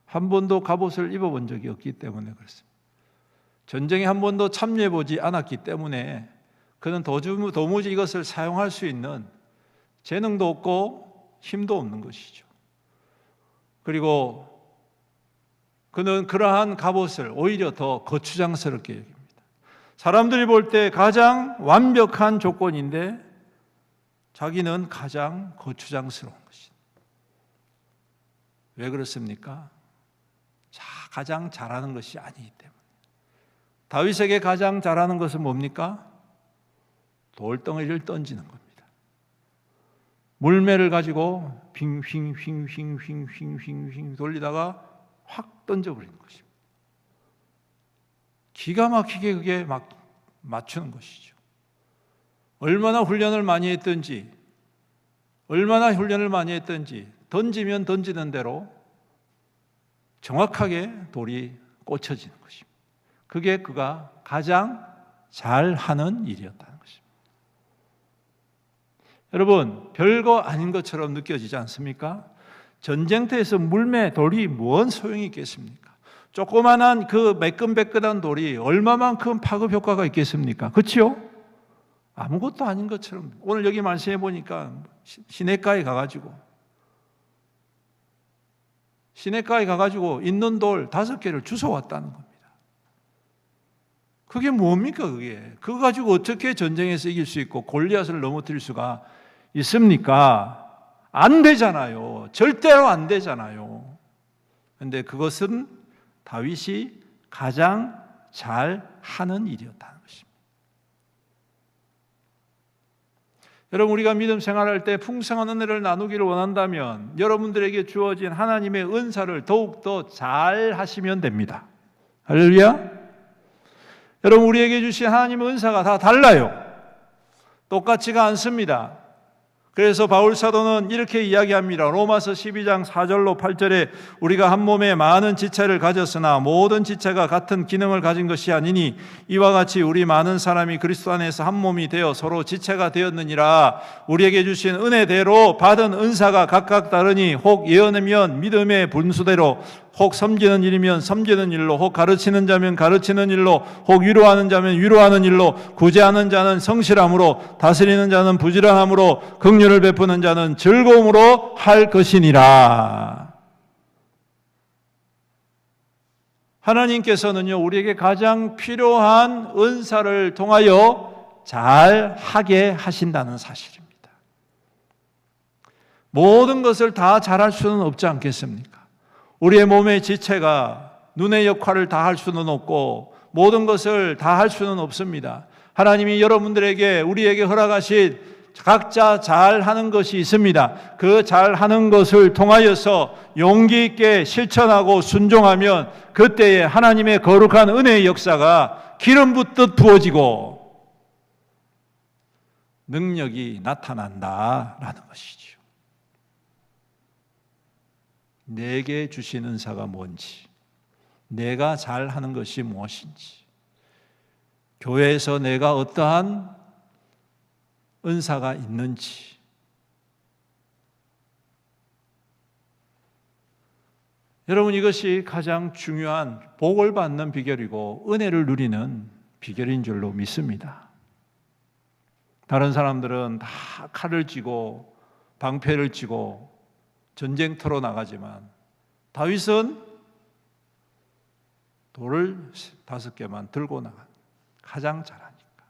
한 번도 갑옷을 입어본 적이 없기 때문에 그렇습니다. 전쟁에 한 번도 참여해보지 않았기 때문에 그는 도무지 이것을 사용할 수 있는 재능도 없고 힘도 없는 것이죠. 그리고 그는 그러한 갑옷을 오히려 더 거추장스럽게 여깁니다. 사람들이 볼 때 가장 완벽한 조건인데 자기는 가장 거추장스러운 것입니다. 왜 그렇습니까? 가장 잘하는 것이 아니기 때문에. 다윗에게 가장 잘하는 것은 뭡니까? 돌덩이를 던지는 겁니다. 물매를 가지고 빙 돌리다가 확 던져버리는 것입니다. 기가 막히게 그게 막 맞추는 것이죠. 얼마나 훈련을 많이 했든지 던지면 던지는 대로 정확하게 돌이 꽂혀지는 것입니다. 그게 그가 가장 잘하는 일이었다는 것입니다. 여러분, 별거 아닌 것처럼 느껴지지 않습니까? 전쟁터에서 물매, 돌이 뭔 소용이 있겠습니까? 조그만한 그 매끈매끈한 돌이 얼마만큼 파급 효과가 있겠습니까? 그렇지요? 아무것도 아닌 것처럼. 오늘 여기 말씀해 보니까 시냇가에 가가지고 있는 돌 5개를 주워왔다는 겁니다. 그게 뭡니까 그게? 그거 가지고 어떻게 전쟁에서 이길 수 있고 골리앗을 넘어뜨릴 수가 있습니까? 안 되잖아요. 절대로 안 되잖아요. 그런데 그것은 다윗이 가장 잘하는 일이었다는 것입니다. 여러분, 우리가 믿음 생활할 때 풍성한 은혜를 나누기를 원한다면 여러분들에게 주어진 하나님의 은사를 더욱더 잘 하시면 됩니다. 할렐루야. 여러분, 우리에게 주신 하나님의 은사가 다 달라요. 똑같지가 않습니다. 그래서 바울 사도는 이렇게 이야기합니다. 로마서 12장 4절로 8절에 우리가 한 몸에 많은 지체를 가졌으나 모든 지체가 같은 기능을 가진 것이 아니니 이와 같이 우리 많은 사람이 그리스도 안에서 한 몸이 되어 서로 지체가 되었느니라. 우리에게 주신 은혜대로 받은 은사가 각각 다르니 혹 예언이면 믿음의 분수대로, 혹 섬기는 일이면 섬기는 일로, 혹 가르치는 자면 가르치는 일로, 혹 위로하는 자면 위로하는 일로, 구제하는 자는 성실함으로, 다스리는 자는 부지런함으로, 긍휼을 베푸는 자는 즐거움으로 할 것이니라. 하나님께서는요, 우리에게 가장 필요한 은사를 통하여 잘 하게 하신다는 사실입니다. 모든 것을 다 잘할 수는 없지 않겠습니까? 우리의 몸의 지체가 눈의 역할을 다 할 수는 없고 모든 것을 다 할 수는 없습니다. 하나님이 여러분들에게 우리에게 허락하신 각자 잘하는 것이 있습니다. 그 잘하는 것을 통하여서 용기 있게 실천하고 순종하면 그때에 하나님의 거룩한 은혜의 역사가 기름 붓듯 부어지고 능력이 나타난다라는 것이죠. 내게 주신 은사가 뭔지, 내가 잘하는 것이 무엇인지, 교회에서 내가 어떠한 은사가 있는지, 여러분, 이것이 가장 중요한 복을 받는 비결이고 은혜를 누리는 비결인 줄로 믿습니다. 다른 사람들은 다 칼을 쥐고 방패를 쥐고 전쟁터로 나가지만 다윗은 돌을 5개만 들고 나간, 가장 잘하니까.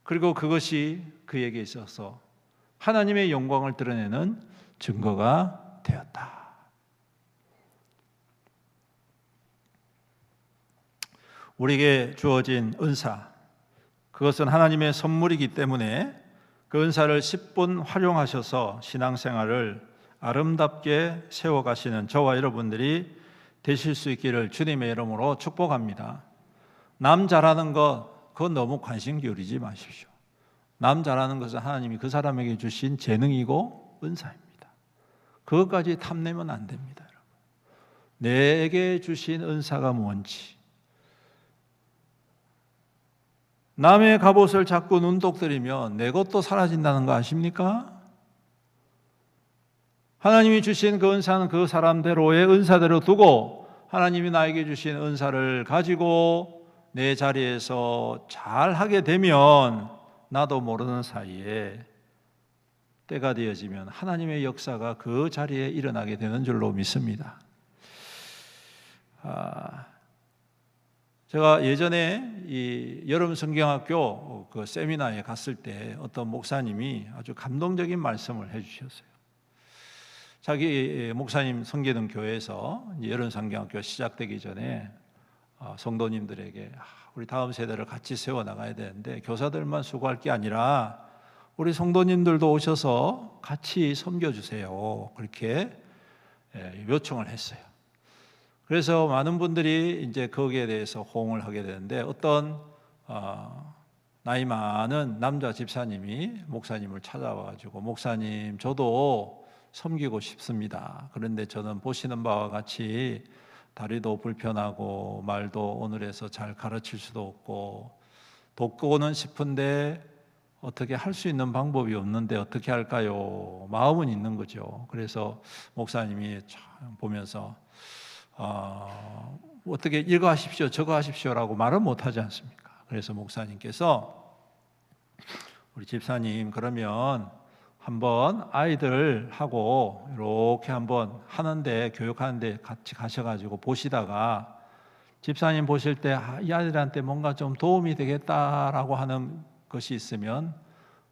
그리고 그것이 그에게 있어서 하나님의 영광을 드러내는 증거가 되었다. 우리에게 주어진 은사, 그것은 하나님의 선물이기 때문에 그 은사를 10분 활용하셔서 신앙생활을 아름답게 세워가시는 저와 여러분들이 되실 수 있기를 주님의 이름으로 축복합니다. 남 잘하는 것, 그건 너무 관심 기울이지 마십시오. 남 잘하는 것은 하나님이 그 사람에게 주신 재능이고 은사입니다. 그것까지 탐내면 안 됩니다. 여러분. 내게 주신 은사가 뭔지, 남의 갑옷을 자꾸 눈독들이면 내 것도 사라진다는 거 아십니까? 하나님이 주신 그 은사는 그 사람대로의 은사대로 두고 하나님이 나에게 주신 은사를 가지고 내 자리에서 잘 하게 되면 나도 모르는 사이에 때가 되어지면 하나님의 역사가 그 자리에 일어나게 되는 줄로 믿습니다. 제가 예전에 이 여름 성경학교 그 세미나에 갔을 때 어떤 목사님이 아주 감동적인 말씀을 해주셨어요. 자기 목사님 섬기는 교회에서 여름 성경학교 시작되기 전에 성도님들에게 우리 다음 세대를 같이 세워 나가야 되는데 교사들만 수고할 게 아니라 우리 성도님들도 오셔서 같이 섬겨주세요. 그렇게 요청을 했어요. 그래서 많은 분들이 이제 거기에 대해서 호응을 하게 되는데 어떤 나이 많은 남자 집사님이 목사님을 찾아와가지고 목사님 저도 섬기고 싶습니다. 그런데 저는 보시는 바와 같이 다리도 불편하고 말도 오늘에서 잘 가르칠 수도 없고 돕고는 싶은데 어떻게 할 수 있는 방법이 없는데 어떻게 할까요? 마음은 있는 거죠. 그래서 목사님이 보면서 어떻게 이거 하십시오 저거 하십시오라고 말은 못하지 않습니까? 그래서 목사님께서 우리 집사님 그러면 한번 아이들하고 이렇게 한번 하는데 교육하는데 같이 가셔가지고 보시다가 집사님 보실 때 이 아이들한테 뭔가 좀 도움이 되겠다라고 하는 것이 있으면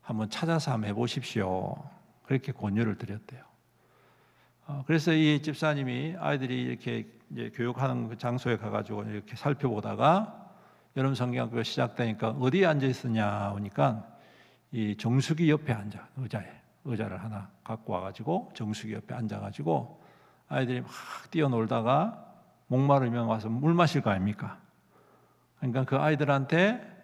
한번 찾아서 한번 해보십시오. 그렇게 권유를 드렸대요. 그래서 이 집사님이 아이들이 이렇게 이제 교육하는 그 장소에 가가지고 이렇게 살펴보다가 여름 성경학교 시작되니까 어디에 앉아 있었냐 보니까 이 정수기 옆에 앉아 의자를 하나 갖고 와가지고 정수기 옆에 앉아가지고 아이들이 막 뛰어놀다가 목마르면 와서 물 마실 거 아닙니까? 그러니까 그 아이들한테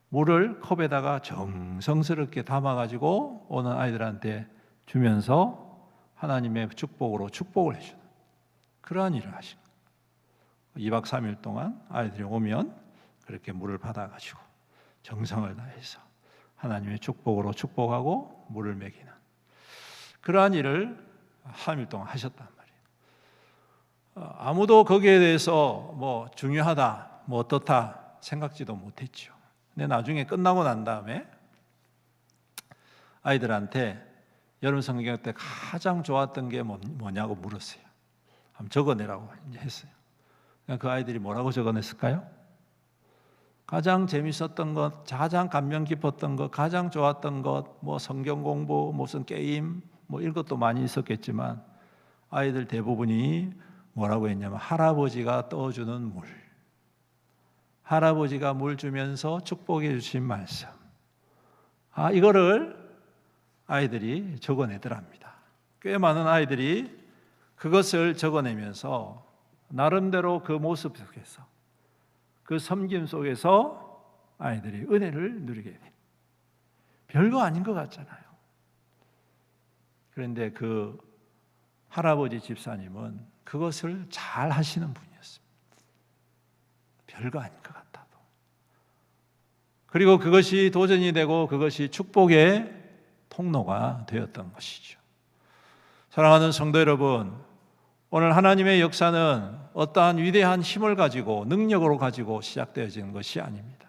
물을 컵에다가 정성스럽게 담아가지고 오는 아이들한테 주면서 하나님의 축복으로 축복을 해주는 그러한 일을 하신 거예요. 2박 3일 동안 아이들이 오면 그렇게 물을 받아가지고 정성을 다해서 하나님의 축복으로 축복하고 물을 먹이는 그러한 일을 3일 동안 하셨단 말이에요. 아무도 거기에 대해서 뭐 중요하다, 뭐 어떻다 생각지도 못했죠. 근데 나중에 끝나고 난 다음에 아이들한테 여름 성경 때 가장 좋았던 게 뭐냐고 물었어요. 한번 적어내라고 이제 했어요. 그 아이들이 뭐라고 적어냈을까요? 가장 재밌었던 것, 가장 감명 깊었던 것, 가장 좋았던 것, 뭐 성경 공부, 무슨 게임, 뭐 이런 것도 많이 있었겠지만 아이들 대부분이 뭐라고 했냐면 할아버지가 떠주는 물, 할아버지가 물 주면서 축복해 주신 말씀. 이거를 아이들이 적어내더랍니다. 꽤 많은 아이들이 그것을 적어내면서 나름대로 그 모습 속에서 그 섬김 속에서 아이들이 은혜를 누리게 돼요. 별거 아닌 것 같잖아요. 그런데 그 할아버지 집사님은 그것을 잘 하시는 분이었습니다. 별거 아닌 것 같아도. 그리고 그것이 도전이 되고 그것이 축복의 통로가 되었던 것이죠. 사랑하는 성도 여러분, 오늘 하나님의 역사는 어떠한 위대한 힘을 가지고 능력으로 가지고 시작되어지는 것이 아닙니다.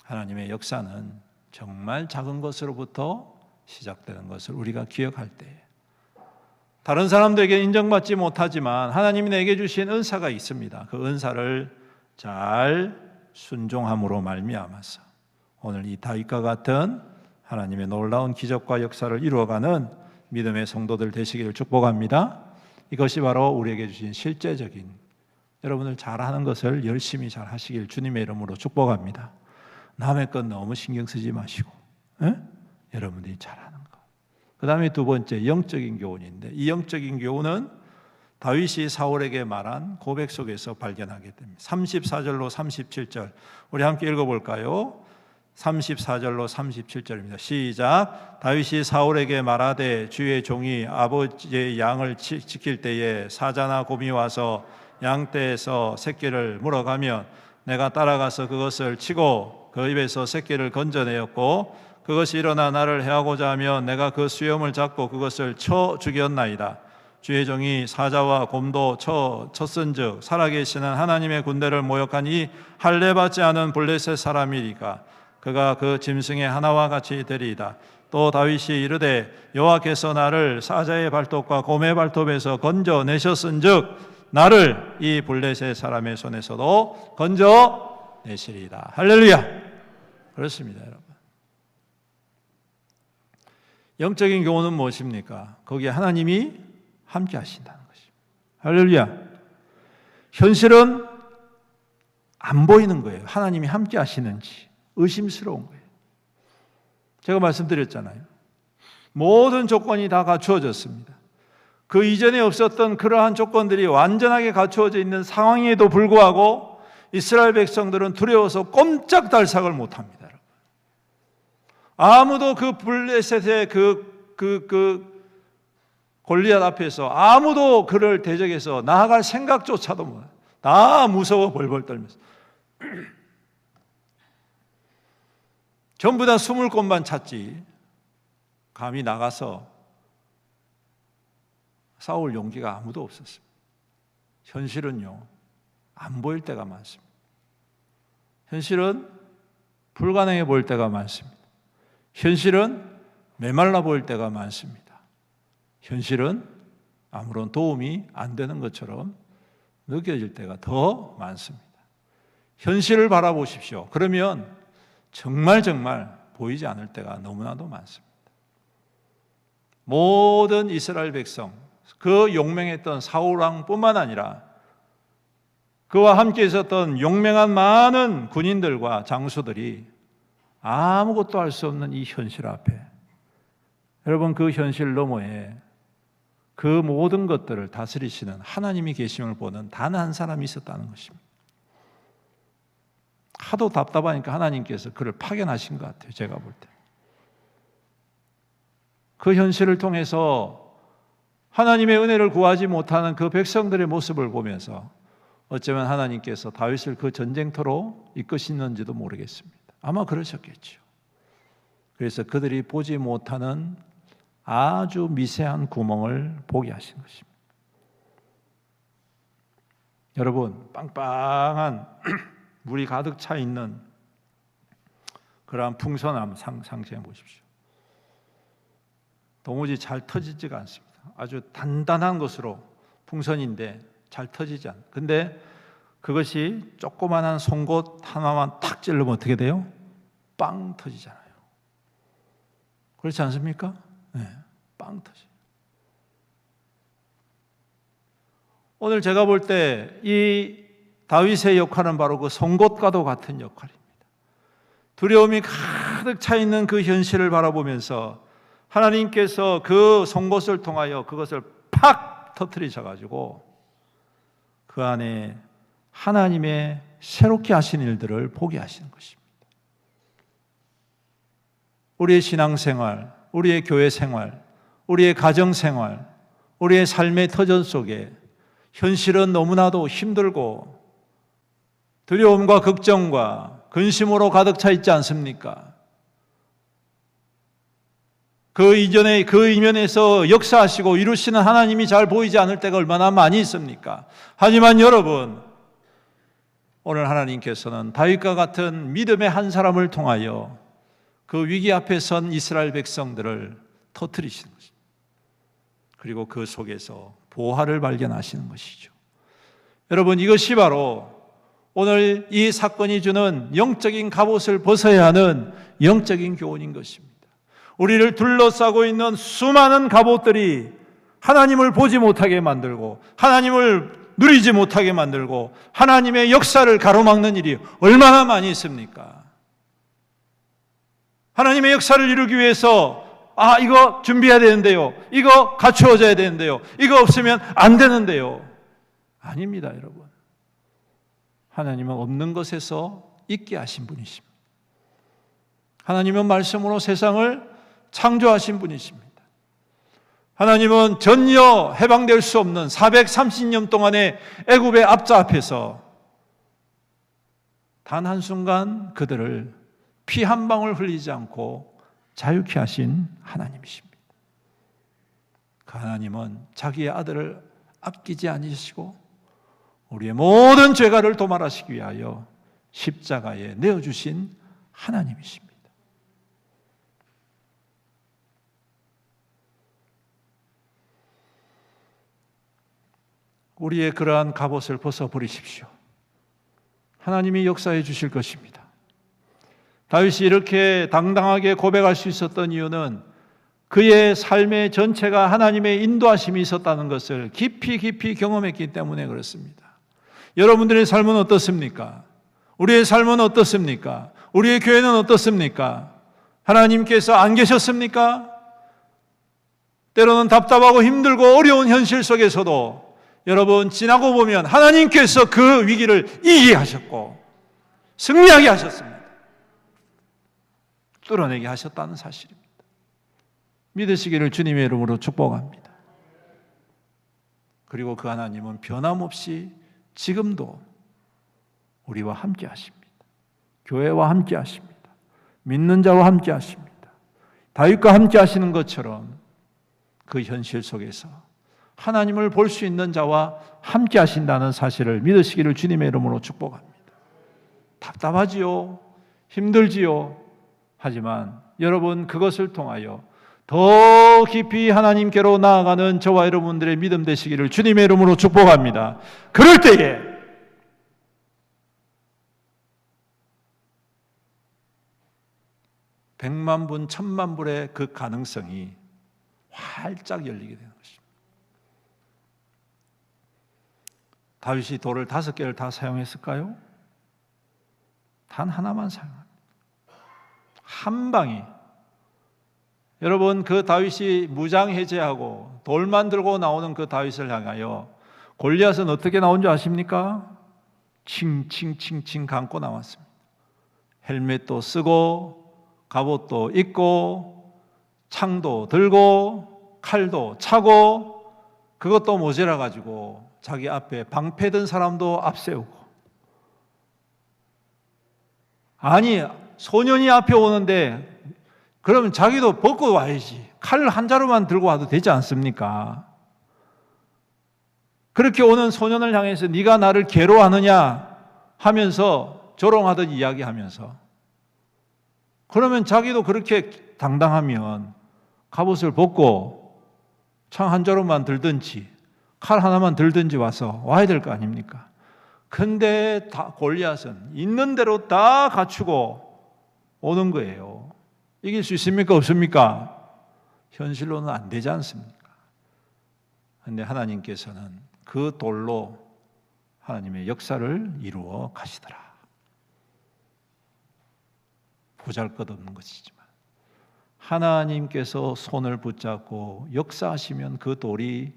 하나님의 역사는 정말 작은 것으로부터 시작되는 것을 우리가 기억할 때 다른 사람들에게 인정받지 못하지만 하나님이 내게 주신 은사가 있습니다. 그 은사를 잘 순종함으로 말미암아서 오늘 이 다윗과 같은 하나님의 놀라운 기적과 역사를 이루어가는 믿음의 성도들 되시기를 축복합니다. 이것이 바로 우리에게 주신 실제적인 여러분들 잘하는 것을 열심히 잘 하시길 주님의 이름으로 축복합니다. 남의 것 너무 신경 쓰지 마시고 여러분들이 잘하는 것. 그 다음에 두 번째 영적인 교훈인데 이 영적인 교훈은 다윗이 사울에게 말한 고백 속에서 발견하게 됩니다. 34절로 37절 우리 함께 읽어볼까요? 34절로 37절입니다. 시작. 다윗이 사울에게 말하되 주의 종이 아버지의 양을 지킬 때에 사자나 곰이 와서 양떼에서 새끼를 물어가면 내가 따라가서 그것을 치고 그 입에서 새끼를 건져내었고 그것이 일어나 나를 해하고자 하면 내가 그 수염을 잡고 그것을 쳐 죽였나이다. 주의 종이 사자와 곰도 쳤은즉 살아계시는 하나님의 군대를 모욕한 이 할례받지 않은 블레셋 사람이리까 그가 그 짐승의 하나와 같이 되리이다. 또 다윗이 이르되 여호와께서 나를 사자의 발톱과 곰의 발톱에서 건져내셨은즉 나를 이 블레셋 사람의 손에서도 건져내시리이다. 할렐루야. 그렇습니다, 여러분. 영적인 교훈은 무엇입니까? 거기에 하나님이 함께 하신다는 것입니다. 할렐루야. 현실은 안 보이는 거예요. 하나님이 함께 하시는지 의심스러운 거예요. 제가 말씀드렸잖아요. 모든 조건이 다 갖추어졌습니다. 그 이전에 없었던 그러한 조건들이 완전하게 갖추어져 있는 상황에도 불구하고 이스라엘 백성들은 두려워서 꼼짝달싹을 못합니다. 아무도 그 블레셋의 그 골리앗 앞에서 아무도 그를 대적해서 나아갈 생각조차도 못해요. 다 무서워 벌벌 떨면서 전부 다 숨을 곳만 찾지 감히 나가서 싸울 용기가 아무도 없었습니다. 현실은요, 안 보일 때가 많습니다. 현실은 불가능해 보일 때가 많습니다. 현실은 메말라 보일 때가 많습니다. 현실은 아무런 도움이 안 되는 것처럼 느껴질 때가 더 많습니다. 현실을 바라보십시오. 그러면 정말 보이지 않을 때가 너무나도 많습니다. 모든 이스라엘 백성, 그 용맹했던 사울왕뿐만 아니라 그와 함께 있었던 용맹한 많은 군인들과 장수들이 아무것도 할 수 없는 이 현실 앞에, 여러분, 그 현실 너머에 그 모든 것들을 다스리시는 하나님이 계심을 보는 단 한 사람이 있었다는 것입니다. 하도 답답하니까 하나님께서 그를 파견하신 것 같아요. 제가 볼 때. 그 현실을 통해서 하나님의 은혜를 구하지 못하는 그 백성들의 모습을 보면서 어쩌면 하나님께서 다윗을 그 전쟁터로 이끄시는지도 모르겠습니다. 아마 그러셨겠죠. 그래서 그들이 보지 못하는 아주 미세한 구멍을 보게 하신 것입니다. 여러분, 빵빵한 물이 가득 차 있는 그러한 풍선함 상상해 보십시오. 도무지 잘 터지지가 않습니다. 아주 단단한 것으로 풍선인데 잘 터지지 않아요. 근데 그것이 조그만한 송곳 하나만 탁 찔러면 어떻게 돼요? 빵 터지잖아요. 그렇지 않습니까? 네, 빵 터져요. 오늘 제가 볼 때 이 다윗의 역할은 바로 그 송곳과도 같은 역할입니다. 두려움이 가득 차 있는 그 현실을 바라보면서 하나님께서 그 송곳을 통하여 그것을 팍 터뜨리셔가지고 그 안에 하나님의 새롭게 하신 일들을 보게 하시는 것입니다. 우리의 신앙생활, 우리의 교회 생활, 우리의 가정 생활, 우리의 삶의 터전 속에 현실은 너무나도 힘들고 두려움과 걱정과 근심으로 가득 차 있지 않습니까? 그 이전에 그 이면에서 역사하시고 이루시는 하나님이 잘 보이지 않을 때가 얼마나 많이 있습니까? 하지만 여러분, 오늘 하나님께서는 다윗과 같은 믿음의 한 사람을 통하여 그 위기 앞에 선 이스라엘 백성들을 터뜨리시는 것입니다. 그리고 그 속에서 보화를 발견하시는 것이죠. 여러분, 이것이 바로 오늘 이 사건이 주는 영적인 갑옷을 벗어야 하는 영적인 교훈인 것입니다. 우리를 둘러싸고 있는 수많은 갑옷들이 하나님을 보지 못하게 만들고 하나님을 누리지 못하게 만들고 하나님의 역사를 가로막는 일이 얼마나 많이 있습니까? 하나님의 역사를 이루기 위해서 이거 준비해야 되는데요, 이거 갖추어져야 되는데요, 이거 없으면 안 되는데요. 아닙니다, 여러분. 하나님은 없는 것에서 있게 하신 분이십니다. 하나님은 말씀으로 세상을 창조하신 분이십니다. 하나님은 전혀 해방될 수 없는 430년 동안의 애굽의 압자 앞에서 단 한순간 그들을 피 한 방울 흘리지 않고 자유케 하신 하나님이십니다. 그 하나님은 자기의 아들을 아끼지 않으시고 우리의 모든 죄가를 도말하시기 위하여 십자가에 내어주신 하나님이십니다. 우리의 그러한 갑옷을 벗어버리십시오. 하나님이 역사해 주실 것입니다. 다윗이 이렇게 당당하게 고백할 수 있었던 이유는 그의 삶의 전체가 하나님의 인도하심이 있었다는 것을 깊이 경험했기 때문에 그렇습니다. 여러분들의 삶은 어떻습니까? 우리의 삶은 어떻습니까? 우리의 교회는 어떻습니까? 하나님께서 안 계셨습니까? 때로는 답답하고 힘들고 어려운 현실 속에서도 여러분 지나고 보면 하나님께서 그 위기를 이기게 하셨고 승리하게 하셨습니다. 뚫어내게 하셨다는 사실입니다. 믿으시기를 주님의 이름으로 축복합니다. 그리고 그 하나님은 변함없이 지금도 우리와 함께 하십니다. 교회와 함께 하십니다. 믿는 자와 함께 하십니다. 다윗과 함께 하시는 것처럼 그 현실 속에서 하나님을 볼 수 있는 자와 함께 하신다는 사실을 믿으시기를 주님의 이름으로 축복합니다. 답답하지요. 힘들지요. 하지만 여러분 그것을 통하여 더 깊이 하나님께로 나아가는 저와 여러분들의 믿음 되시기를 주님의 이름으로 축복합니다. 그럴 때에 백만 분, 천만 불의 그 가능성이 활짝 열리게 되는 것입니다. 다윗이 돌을 5개를 다 사용했을까요? 단 하나만 사용합니다. 한 방이. 여러분 그 다윗이 무장해제하고 돌만 들고 나오는 그 다윗을 향하여 골리앗은 어떻게 나온 줄 아십니까? 칭칭칭칭 감고 나왔습니다. 헬멧도 쓰고 갑옷도 입고 창도 들고 칼도 차고 그것도 모자라 가지고 자기 앞에 방패든 사람도 앞세우고 아니 소년이 앞에 오는데 그러면 자기도 벗고 와야지. 칼 한 자루만 들고 와도 되지 않습니까? 그렇게 오는 소년을 향해서 네가 나를 괴로워하느냐 하면서 조롱하듯 이야기하면서 그러면 자기도 그렇게 당당하면 갑옷을 벗고 창 한 자루만 들든지 칼 하나만 들든지 와야 될 거 아닙니까? 근데 골리앗은 있는 대로 다 갖추고 오는 거예요. 이길 수 있습니까? 없습니까? 현실로는 안 되지 않습니까? 그런데 하나님께서는 그 돌로 하나님의 역사를 이루어 가시더라. 보잘것없는 것이지만 하나님께서 손을 붙잡고 역사하시면 그 돌이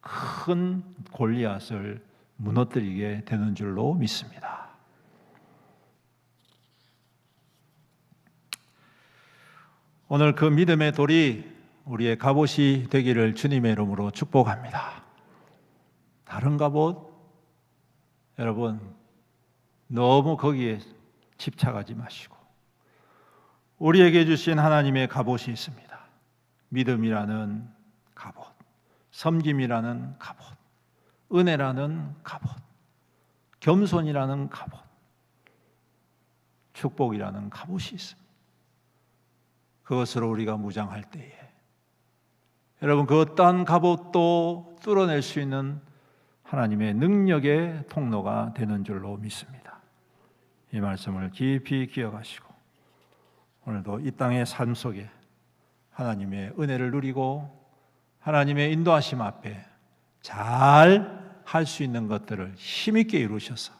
큰 골리앗을 무너뜨리게 되는 줄로 믿습니다. 오늘 그 믿음의 돌이 우리의 갑옷이 되기를 주님의 이름으로 축복합니다. 다른 갑옷 여러분 너무 거기에 집착하지 마시고 우리에게 주신 하나님의 갑옷이 있습니다. 믿음이라는 갑옷, 섬김이라는 갑옷, 은혜라는 갑옷, 겸손이라는 갑옷, 축복이라는 갑옷이 있습니다. 그것으로 우리가 무장할 때에 여러분 그 어떠한 갑옷도 뚫어낼 수 있는 하나님의 능력의 통로가 되는 줄로 믿습니다. 이 말씀을 깊이 기억하시고 오늘도 이 땅의 삶 속에 하나님의 은혜를 누리고 하나님의 인도하심 앞에 잘 할 수 있는 것들을 힘있게 이루셔서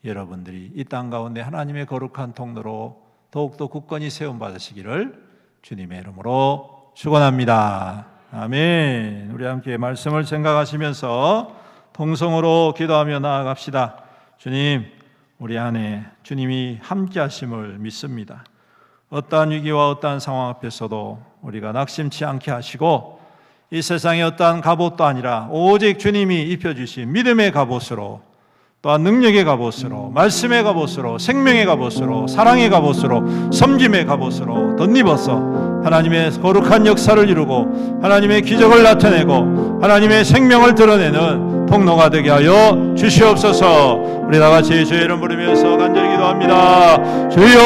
여러분들이 이 땅 가운데 하나님의 거룩한 통로로 더욱더 굳건히 세움받으시기를 주님의 이름으로 축원합니다. 아멘. 우리 함께 말씀을 생각하시면서 통성으로 기도하며 나아갑시다. 주님, 우리 안에 주님이 함께 하심을 믿습니다. 어떠한 위기와 어떠한 상황 앞에서도 우리가 낙심치 않게 하시고 이 세상의 어떠한 갑옷도 아니라 오직 주님이 입혀주신 믿음의 갑옷으로 또한 능력의 갑옷으로, 말씀의 갑옷으로, 생명의 갑옷으로, 사랑의 갑옷으로, 섬김의 갑옷으로 덧입어서 하나님의 거룩한 역사를 이루고 하나님의 기적을 나타내고 하나님의 생명을 드러내는 통로가 되게 하여 주시옵소서. 우리 다같이 주의 이름 부르면서 간절히 기도합니다. 주여,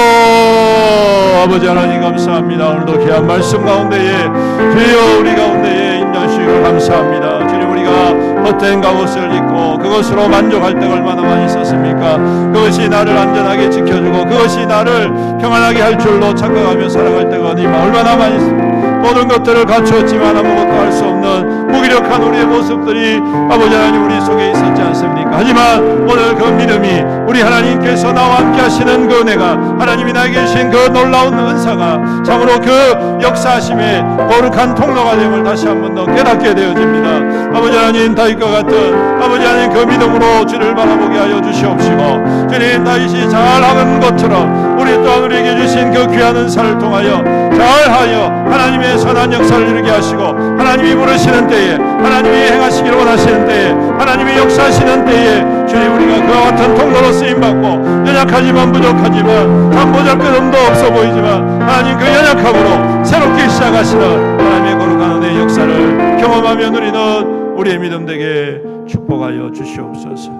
아버지 하나님 감사합니다. 오늘도 귀한 말씀 가운데에 주여 우리 가운데에 인도하시고 감사합니다. 주님, 우리가 헛된 갑옷을 입고 그것으로 만족할 때가 얼마나 많이 있었습니까? 그것이 나를 안전하게 지켜주고 그것이 나를 평안하게 할 줄로 착각하며 살아갈 때가 얼마나 많이 있습니까? 모든 것들을 갖추었지만 아무것도 할 수 없는 무기력한 우리의 모습들이 아버지 하나님 우리 속에 있었지 않습니까? 하지만 오늘 그 믿음이 우리 하나님께서 나와 함께 하시는 그 은혜가, 하나님이 나에게 주신 그 놀라운 은사가 참으로 그 역사하심의 거룩한 통로가 됨을 다시 한 번 더 깨닫게 되어집니다. 아버지 하나님, 다윗과 같은 아버지 하나님 그 믿음으로 주를 바라보게 하여 주시옵시고, 주님 다윗이 잘하는 것처럼 우리 또한 우리에게 주신 그 귀한 은사를 통하여 잘하여 하나님의 선한 역사를 이루게 하시고, 하나님이 부르시는 때에, 하나님이 행하시기를 원하시는 때에, 하나님이 역사하시는 때에 주님, 우리가 그와 같은 통로로 쓰임받고 연약하지만 부족하지만 참 보잘것없도 없어 보이지만 하나님 그 연약함으로 새롭게 시작하시는 하나님의 거룩한 은혜의 역사를 경험하며 누리는 우리의 믿음 되게 축복하여 주시옵소서.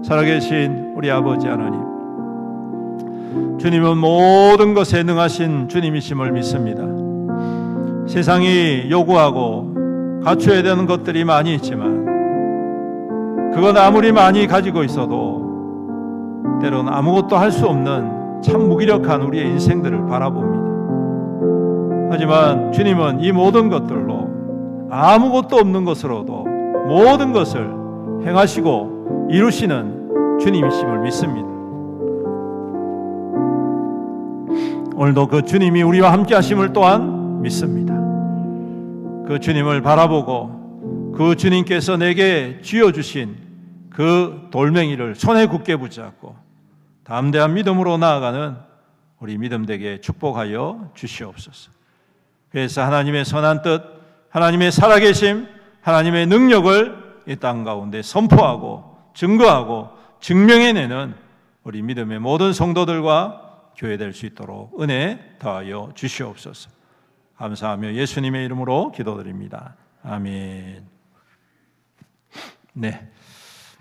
살아계신 우리 아버지 하나님, 주님은 모든 것에 능하신 주님이심을 믿습니다. 세상이 요구하고 갖춰야 되는 것들이 많이 있지만 그건 아무리 많이 가지고 있어도 때로는 아무것도 할 수 없는 참 무기력한 우리의 인생들을 바라봅니다. 하지만 주님은 이 모든 것들로 아무것도 없는 것으로도 모든 것을 행하시고 이루시는 주님이심을 믿습니다. 오늘도 그 주님이 우리와 함께 하심을 또한 믿습니다. 그 주님을 바라보고 그 주님께서 내게 쥐어주신 그 돌멩이를 손에 굳게 붙잡고 담대한 믿음으로 나아가는 우리 믿음 되게 축복하여 주시옵소서. 그래서 하나님의 선한 뜻, 하나님의 살아계심, 하나님의 능력을 이 땅 가운데 선포하고 증거하고 증명해내는 우리 믿음의 모든 성도들과 교회 될 수 있도록 은혜 더하여 주시옵소서. 감사하며 예수님의 이름으로 기도드립니다. 아멘. 네,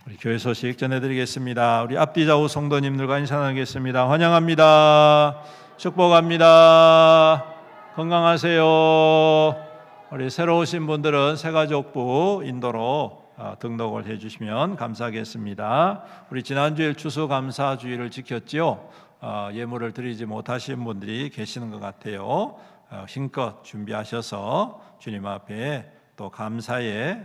우리 교회 소식 전해드리겠습니다. 우리 앞뒤 좌우 성도님들과 인사나누겠습니다. 환영합니다. 축복합니다. 건강하세요. 우리 새로 오신 분들은 새가족부 인도로 등록을 해주시면 감사하겠습니다. 우리 지난주일 추수감사주일을 지켰지요. 예물을 드리지 못하신 분들이 계시는 것 같아요. 힘껏 준비하셔서 주님 앞에 또 감사의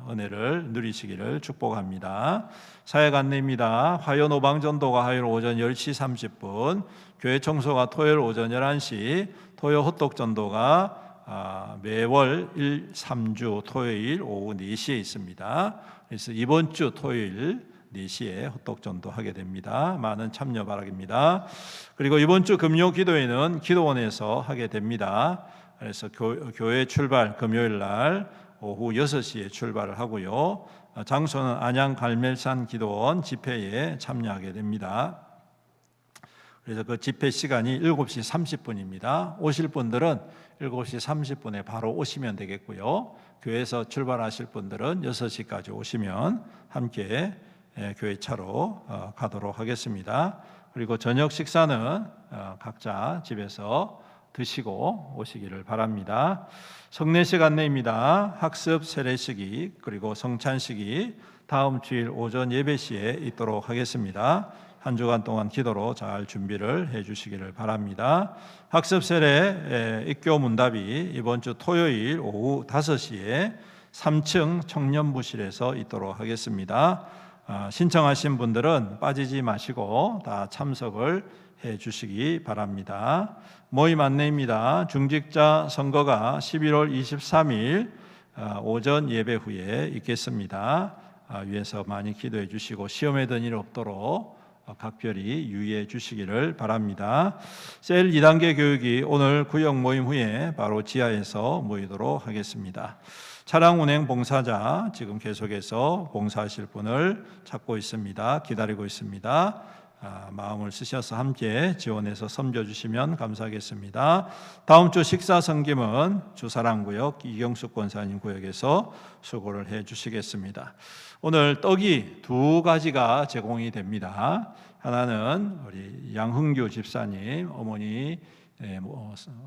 은혜를 누리시기를 축복합니다. 사역 안내입니다. 화요 노방전도가 화요일 오전 10시 30분, 교회 청소가 토요일 오전 11시, 토요 호떡전도가 매월 1, 3주 토요일 오후 4시에 있습니다. 그래서 이번 주 토요일 4시에 호떡전도 하게 됩니다. 많은 참여 바랍니다. 그리고 이번 주 금요 기도회는 기도원에서 하게 됩니다. 그래서 교회 출발 금요일 날 오후 6시에 출발을 하고요. 장소는 안양 갈멜산 기도원 집회에 참여하게 됩니다. 그래서 그 집회 시간이 7시 30분입니다. 오실 분들은 7시 30분에 바로 오시면 되겠고요. 교회에서 출발하실 분들은 6시까지 오시면 함께 교회 차로 가도록 하겠습니다. 그리고 저녁 식사는 각자 집에서 드시고 오시기를 바랍니다. 성례식 안내입니다. 학습 세례식이 그리고 성찬식이 다음 주일 오전 예배 시에 있도록 하겠습니다. 한 주간 동안 기도로 잘 준비를 해 주시기를 바랍니다. 학습 세례 입교 문답이 이번 주 토요일 오후 5시에 3층 청년부실에서 있도록 하겠습니다. 신청하신 분들은 빠지지 마시고 다 참석을 해 주시기 바랍니다. 모임 안내입니다. 중직자 선거가 11월 23일 오전 예배 후에 있겠습니다. 위에서 많이 기도해 주시고 시험에 든 일 없도록 각별히 유의해 주시기를 바랍니다. 셀 2단계 교육이 오늘 구역 모임 후에 바로 지하에서 모이도록 하겠습니다. 차량 운행 봉사자 지금 계속해서 봉사하실 분을 찾고 있습니다. 기다리고 있습니다. 마음을 쓰셔서 함께 지원해서 섬겨 주시면 감사하겠습니다. 다음 주 식사 섬김은 주사랑구역 이경숙 권사님 구역에서 수고를 해 주시겠습니다. 오늘 떡이 2가지가 제공이 됩니다. 하나는 우리 양흥규 집사님 어머니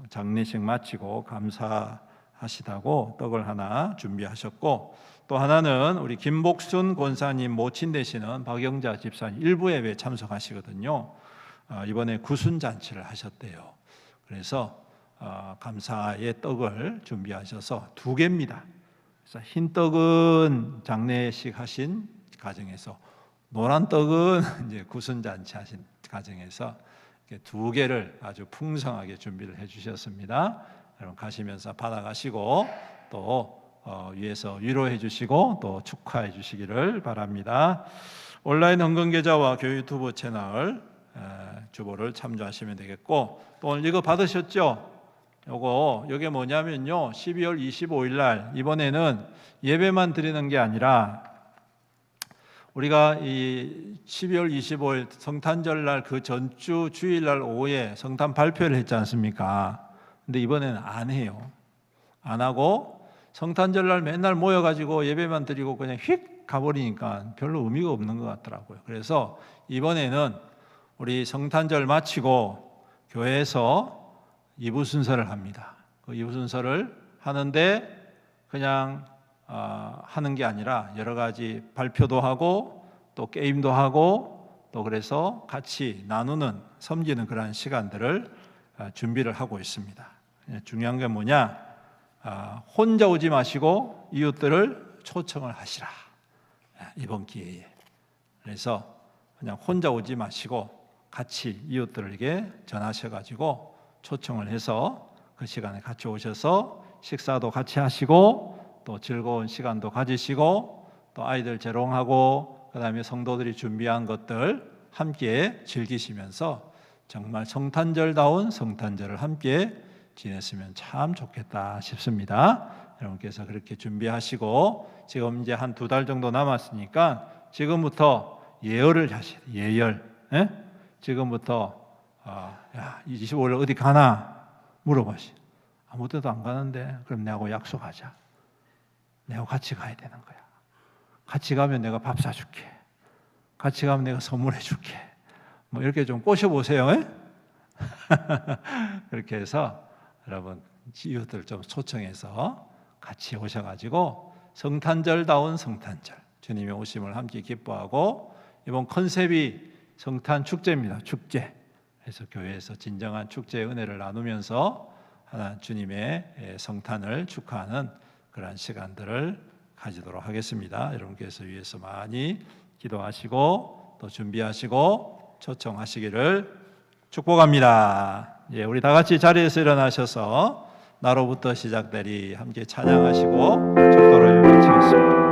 장례식 마치고 감사하시다고 떡을 하나 준비하셨고, 또 하나는 우리 김복순 권사님 모친 되시는 박영자 집사님 일부 예배 참석하시거든요. 이번에 구순잔치를 하셨대요. 그래서 감사의 떡을 준비하셔서 2개입니다. 그래서 흰 떡은 장례식 하신 가정에서, 노란 떡은 이제 구순잔치 하신 가정에서 2개를 아주 풍성하게 준비를 해주셨습니다. 여러분 가시면서 받아가시고 또 위에서 위로해 주시고 또 축하해 주시기를 바랍니다. 온라인 헌금계좌와 교회 유튜브 채널 주보를 참조하시면 되겠고, 또 오늘 이거 받으셨죠? 요게 뭐냐면요, 12월 25일 날 이번에는 예배만 드리는 게 아니라 우리가 이 12월 25일 성탄절 날 그 전주 주일 날 오후에 성탄 발표를 했지 않습니까? 근데 이번에는 안 해요. 안 하고 성탄절 날 맨날 모여가지고 예배만 드리고 그냥 휙 가버리니까 별로 의미가 없는 것 같더라고요. 그래서 이번에는 우리 성탄절 마치고 교회에서 2부 순서를 합니다. 그 2부 순서를 하는데 그냥 하는 게 아니라 여러 가지 발표도 하고 또 게임도 하고 또 그래서 같이 나누는, 섬기는 그런 시간들을 준비를 하고 있습니다. 중요한 게 뭐냐? 혼자 오지 마시고 이웃들을 초청을 하시라, 이번 기회에. 그래서 그냥 혼자 오지 마시고 같이 이웃들에게 전하셔가지고 초청을 해서 그 시간에 같이 오셔서 식사도 같이 하시고 또 즐거운 시간도 가지시고 또 아이들 재롱하고 그다음에 성도들이 준비한 것들 함께 즐기시면서 정말 성탄절다운 성탄절을 함께 지냈으면 참 좋겠다 싶습니다. 여러분께서 그렇게 준비하시고 지금 이제 한 2달 정도 남았으니까 지금부터 예열을 하셔야 돼요. 예열. 예? 지금부터 야, 25일 어디 가나 물어보시. 아무 데도 안 가는데 그럼 내하고 약속하자. 내하고 같이 가야 되는 거야. 같이 가면 내가 밥 사줄게. 같이 가면 내가 선물해 줄게. 뭐 이렇게 좀 꼬셔보세요. 그렇게 해서 여러분 이웃들 좀 초청해서 같이 오셔가지고 성탄절다운 성탄절, 주님의 오심을 함께 기뻐하고, 이번 컨셉이 성탄 축제입니다. 축제. 그래서 교회에서 진정한 축제의 은혜를 나누면서 하나 주님의 성탄을 축하하는 그러한 시간들을 가지도록 하겠습니다. 여러분께서 위해서 많이 기도하시고 또 준비하시고 초청하시기를 축복합니다. 예, 우리 다 같이 자리에서 일어나셔서 나로부터 시작되리 함께 찬양하시고 축도를 마치겠습니다.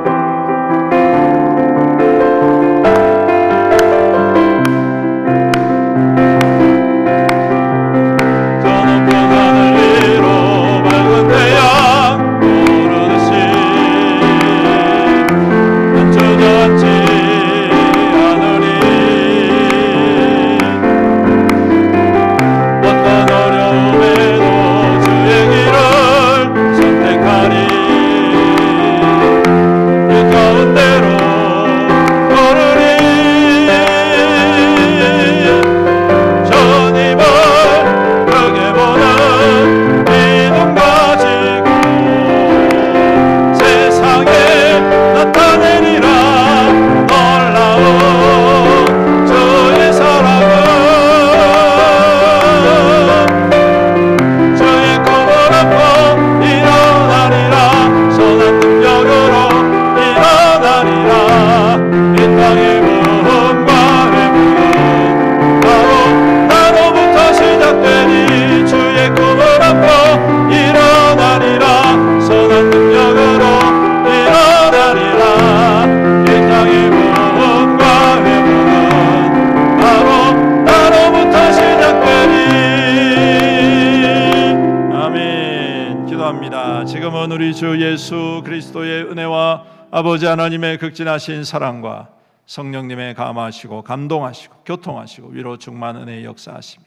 기도합니다. 지금은 우리 주 예수 그리스도의 은혜와 아버지 하나님의 극진하신 사랑과 성령님의 감화하시고 감동하시고 교통하시고 위로 충만 은혜의 역사하심이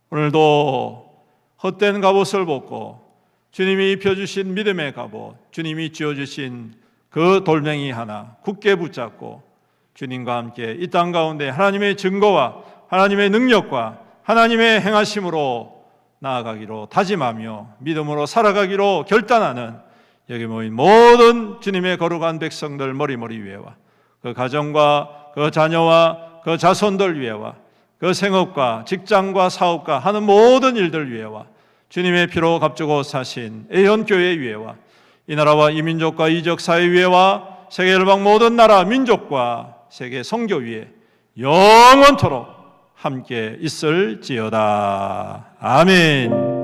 오늘도 헛된 갑옷을 벗고 주님이 입혀주신 믿음의 갑옷, 주님이 쥐어주신 그 돌멩이 하나 굳게 붙잡고 주님과 함께 이 땅 가운데 하나님의 증거와 하나님의 능력과 하나님의 행하심으로 나아가기로 다짐하며 믿음으로 살아가기로 결단하는 여기 모인 모든 주님의 거룩한 백성들 머리머리 위에와 그 가정과 그 자녀와 그 자손들 위에와 그 생업과 직장과 사업과 하는 모든 일들 위에와 주님의 피로 값주고 사신 애현교회 위에와 이 나라와 이 민족과 이적 사회 위에와 세계 열방 모든 나라 민족과 세계 선교 위에 영원토록 함께 있을지어다. 아멘.